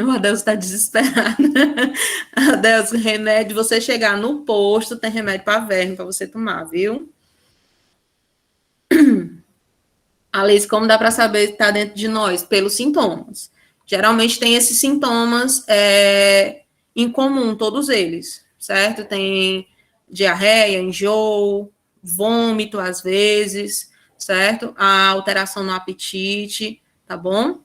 O Adelso está desesperado. Adelso, remédio, você chegar no posto, tem remédio para verme para você tomar, viu? Alice, como dá para saber que está dentro de nós? Pelos sintomas. Geralmente tem esses sintomas em comum, todos eles, certo? Tem diarreia, enjoo, vômito às vezes, certo? A alteração no apetite, tá bom?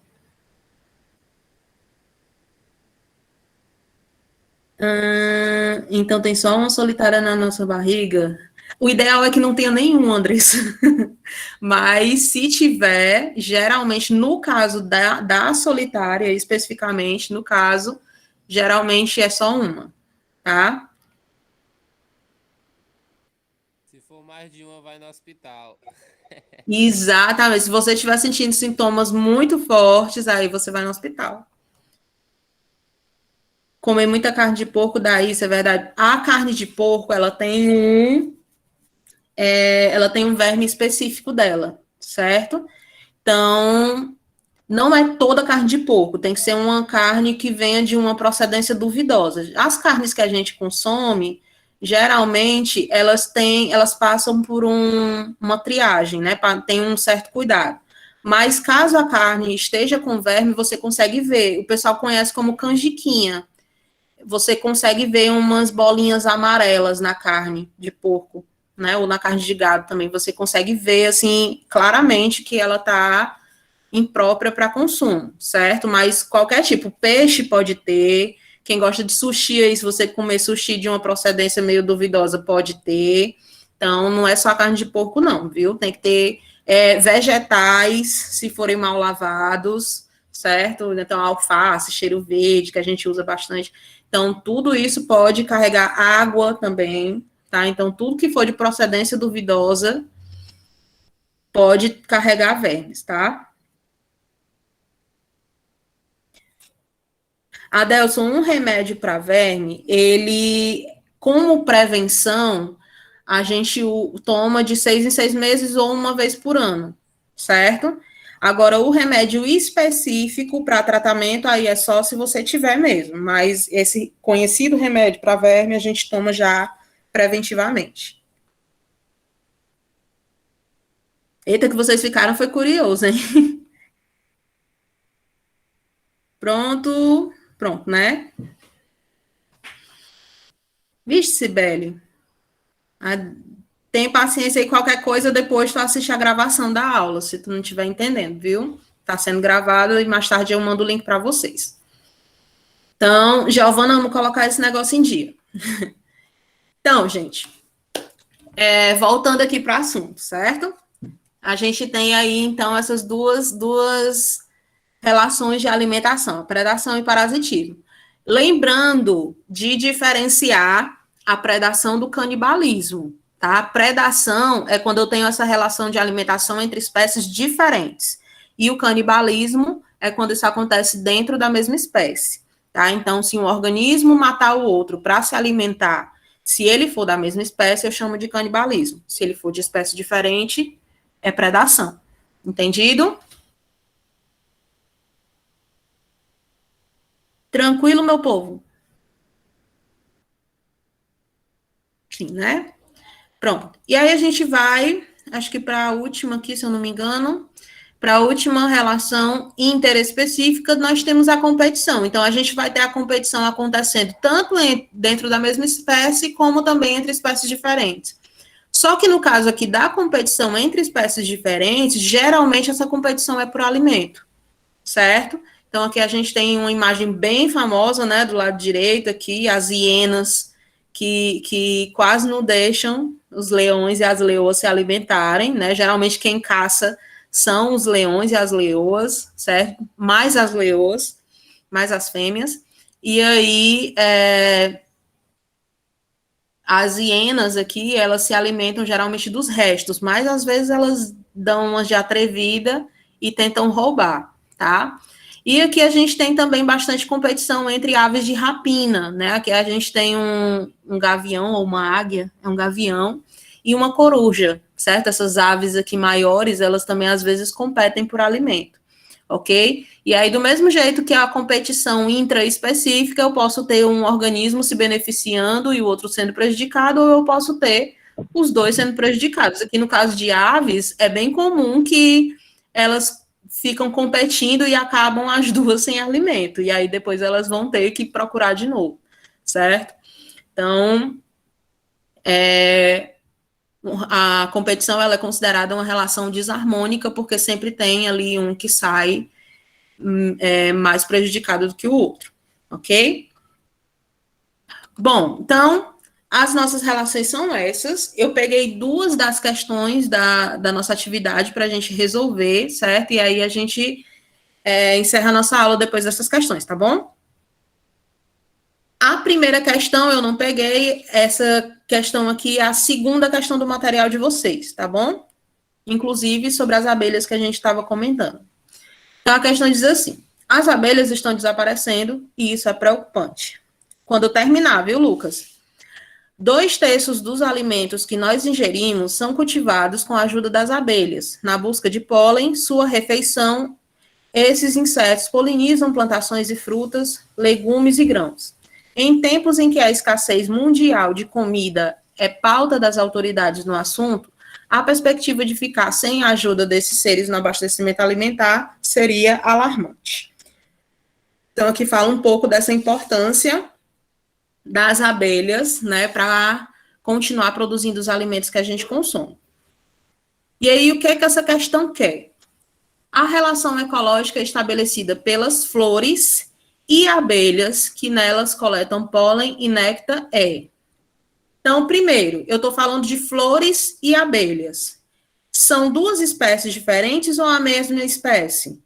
Então tem só uma solitária na nossa barriga? O ideal é que não tenha nenhum, Andressa. Mas se tiver, geralmente, no caso da solitária, especificamente, no caso, geralmente é só uma, tá? Se for mais de uma, vai no hospital. Exatamente. Se você estiver sentindo sintomas muito fortes, aí você vai no hospital. Comer muita carne de porco dá isso, é verdade. A carne de porco, ela tem um verme específico dela, certo? Então, não é toda carne de porco, tem que ser uma carne que venha de uma procedência duvidosa. As carnes que a gente consome, geralmente, elas passam por uma triagem, né? Tem um certo cuidado. Mas caso a carne esteja com verme, você consegue ver. O pessoal conhece como canjiquinha. Você consegue ver umas bolinhas amarelas na carne de porco, né? Ou na carne de gado também. Você consegue ver, assim, claramente que ela está imprópria para consumo, certo? Mas qualquer tipo, peixe pode ter. Quem gosta de sushi, aí, se você comer sushi de uma procedência meio duvidosa, pode ter. Então, não é só a carne de porco, não, viu? Tem que ter vegetais, se forem mal lavados, certo? Então, alface, cheiro verde, que a gente usa bastante. Então, tudo isso pode carregar água também, tá? Então, tudo que for de procedência duvidosa pode carregar vermes, tá? Adelson, um remédio para verme, ele, como prevenção, a gente toma de 6 em 6 meses ou uma vez por ano, certo? Agora, o remédio específico para tratamento, aí é só se você tiver mesmo, mas esse conhecido remédio para verme a gente toma já preventivamente. Eita, que vocês ficaram foi curioso, hein? Pronto, né? Vixe, Sibeli, tem paciência aí, qualquer coisa, depois tu assiste a gravação da aula, se tu não estiver entendendo, viu? Tá sendo gravado e mais tarde eu mando o link para vocês. Então, Giovana, vamos colocar esse negócio em dia. Então, gente, voltando aqui para o assunto, certo? A gente tem aí, então, essas duas relações de alimentação, predação e parasitismo. Lembrando de diferenciar a predação do canibalismo, tá? A predação é quando eu tenho essa relação de alimentação entre espécies diferentes. E o canibalismo é quando isso acontece dentro da mesma espécie, tá? Então, se um organismo matar o outro para se alimentar, se ele for da mesma espécie, eu chamo de canibalismo. Se ele for de espécie diferente, é predação. Entendido? Tranquilo, meu povo? Sim, né? Pronto. E aí a gente vai, acho que para a última aqui, se eu não me engano, para a última relação interespecífica, nós temos a competição. Então, a gente vai ter a competição acontecendo tanto dentro da mesma espécie, como também entre espécies diferentes. Só que no caso aqui da competição entre espécies diferentes, geralmente essa competição é por alimento, certo? Então, aqui a gente tem uma imagem bem famosa, né, do lado direito aqui, as hienas, que quase não deixam os leões e as leoas se alimentarem, né? Geralmente quem caça são os leões e as leoas, certo? Mais as leoas, mais as fêmeas. E aí, as hienas aqui, elas se alimentam geralmente dos restos, mas às vezes elas dão umas de atrevida e tentam roubar, tá? E aqui a gente tem também bastante competição entre aves de rapina, né? Aqui a gente tem um gavião ou uma águia, é um gavião, e uma coruja, certo? Essas aves aqui maiores, elas também às vezes competem por alimento, ok? E aí, do mesmo jeito que a competição intraespecífica, eu posso ter um organismo se beneficiando e o outro sendo prejudicado, ou eu posso ter os dois sendo prejudicados. Aqui no caso de aves, é bem comum que elas ficam competindo e acabam as duas sem alimento, e aí depois elas vão ter que procurar de novo, certo? Então, a competição ela é considerada uma relação desarmônica, porque sempre tem ali um que sai mais prejudicado do que o outro, ok? Bom, então, as nossas relações são essas. Eu peguei duas das questões da nossa atividade para a gente resolver, certo? E aí a gente encerra a nossa aula depois dessas questões, tá bom? A primeira questão eu não peguei, essa questão aqui é a segunda questão do material de vocês, tá bom? Inclusive sobre as abelhas que a gente estava comentando. Então a questão diz assim: as abelhas estão desaparecendo e isso é preocupante. Quando terminar, viu, Lucas? 2/3 dos alimentos que nós ingerimos são cultivados com a ajuda das abelhas. Na busca de pólen, sua refeição, esses insetos polinizam plantações de frutas, legumes e grãos. Em tempos em que a escassez mundial de comida é pauta das autoridades no assunto, a perspectiva de ficar sem a ajuda desses seres no abastecimento alimentar seria alarmante. Então, aqui fala um pouco dessa importância das abelhas, né, para continuar produzindo os alimentos que a gente consome. E aí, o que é que essa questão quer? A relação ecológica é estabelecida pelas flores e abelhas que nelas coletam pólen e néctar é. Então, primeiro, eu estou falando de flores e abelhas. São duas espécies diferentes ou a mesma espécie?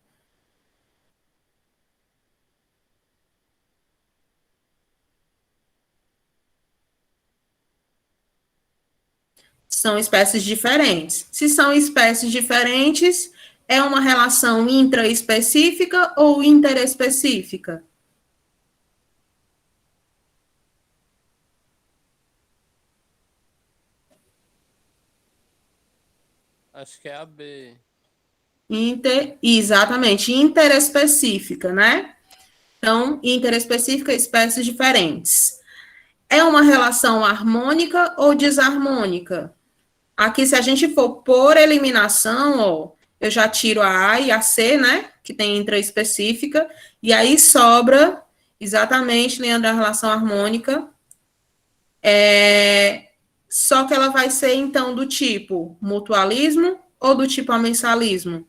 São espécies diferentes. Se são espécies diferentes, é uma relação intraespecífica ou interespecífica? Acho que é a B. Exatamente, interespecífica, né? Então, interespecífica, espécies diferentes. É uma relação harmônica ou desarmônica? Aqui, se a gente for por eliminação, ó, eu já tiro a A e a C, né? Que tem intraespecífica, e aí sobra exatamente, Leandro, a relação harmônica Só que ela vai ser, então, do tipo mutualismo ou do tipo amensalismo?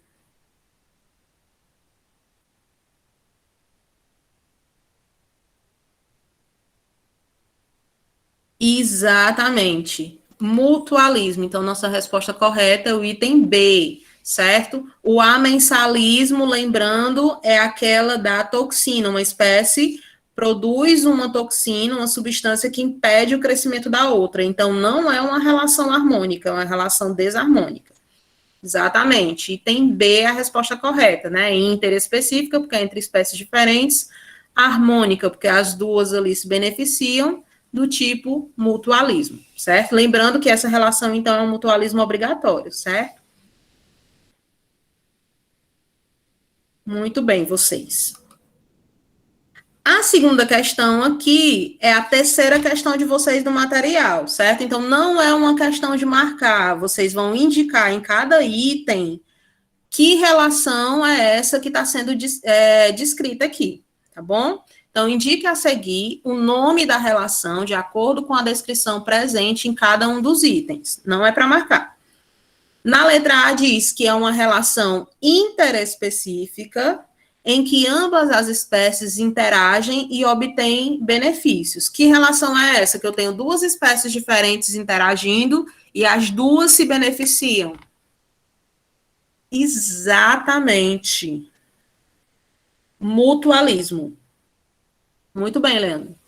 Exatamente. Mutualismo. Então, nossa resposta correta é o item B, certo? O amensalismo, lembrando, é aquela da toxina, uma espécie produz uma toxina, uma substância que impede o crescimento da outra. Então, não é uma relação harmônica, é uma relação desarmônica. Exatamente. Item B é a resposta correta, né? Interespecífica, porque é entre espécies diferentes. Harmônica, porque as duas ali se beneficiam, do tipo mutualismo, certo? Lembrando que essa relação, então, é um mutualismo obrigatório, certo? Muito bem, vocês. A segunda questão aqui é a terceira questão de vocês do material, certo? Então, não é uma questão de marcar, vocês vão indicar em cada item que relação é essa que está sendo descrita aqui, tá bom? Então, indique a seguir o nome da relação de acordo com a descrição presente em cada um dos itens. Não é para marcar. Na letra A diz que é uma relação interespecífica em que ambas as espécies interagem e obtêm benefícios. Que relação é essa? Que eu tenho duas espécies diferentes interagindo e as duas se beneficiam. Exatamente. Mutualismo. Muito bem, Leandro.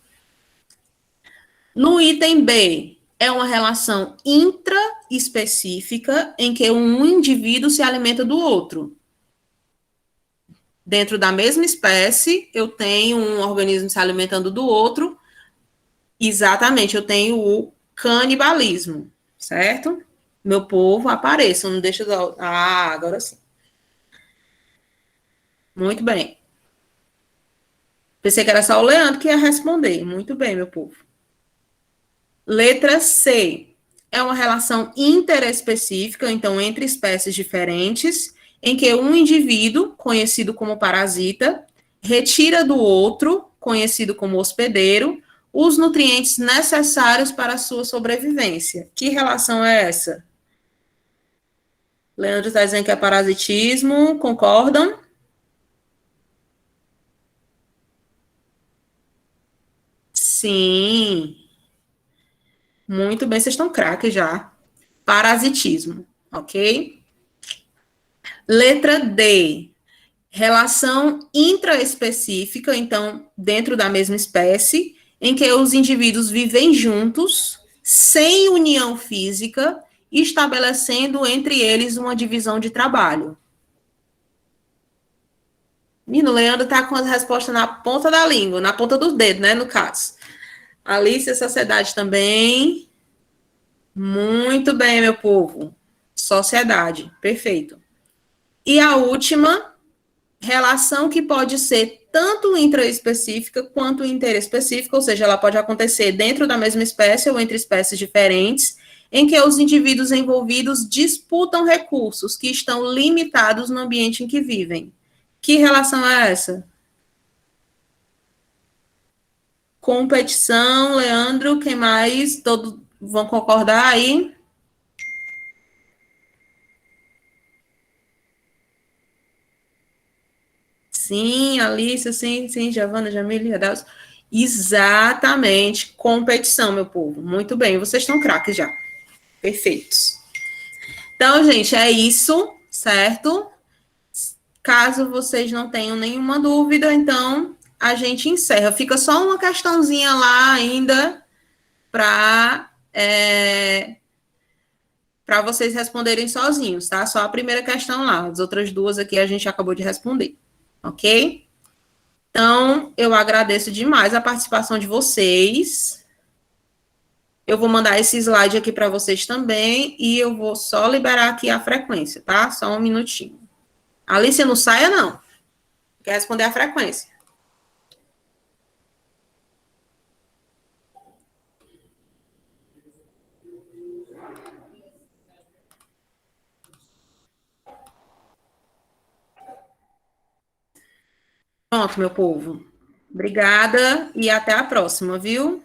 No item B, é uma relação intraespecífica em que um indivíduo se alimenta do outro. Dentro da mesma espécie, eu tenho um organismo se alimentando do outro. Exatamente, eu tenho o canibalismo, certo? Meu povo, apareça, não deixa... agora sim. Muito bem. Pensei que era só o Leandro que ia responder. Muito bem, meu povo. Letra C. É uma relação interespecífica, então, entre espécies diferentes, em que um indivíduo, conhecido como parasita, retira do outro, conhecido como hospedeiro, os nutrientes necessários para a sua sobrevivência. Que relação é essa? Leandro está dizendo que é parasitismo, concordam? Sim. Muito bem, vocês estão craques já. Parasitismo, ok? Letra D. Relação intraespecífica, então, dentro da mesma espécie, em que os indivíduos vivem juntos, sem união física, estabelecendo entre eles uma divisão de trabalho. Menino, o Leandro está com as respostas na ponta da língua, na ponta do dedo, né, no caso. Alice, a sociedade também. Muito bem, meu povo. Sociedade, perfeito. E a última, relação que pode ser tanto intraespecífica quanto interespecífica, ou seja, ela pode acontecer dentro da mesma espécie ou entre espécies diferentes, em que os indivíduos envolvidos disputam recursos que estão limitados no ambiente em que vivem. Que relação é essa? Competição, Leandro, quem mais? Todos vão concordar aí? Sim, Alice, sim, Giovana, Jamília, Adelso. Exatamente, competição, meu povo. Muito bem, vocês estão craques já. Perfeitos. Então, gente, é isso, certo? Caso vocês não tenham nenhuma dúvida, então a gente encerra. Fica só uma questãozinha lá ainda para vocês responderem sozinhos, tá? Só a primeira questão lá. As outras duas aqui a gente acabou de responder, ok? Então, eu agradeço demais a participação de vocês. Eu vou mandar esse slide aqui para vocês também e eu vou só liberar aqui a frequência, tá? Só um minutinho. Alice, não saia, não. Quer responder a frequência. Pronto, meu povo. Obrigada e até a próxima, viu?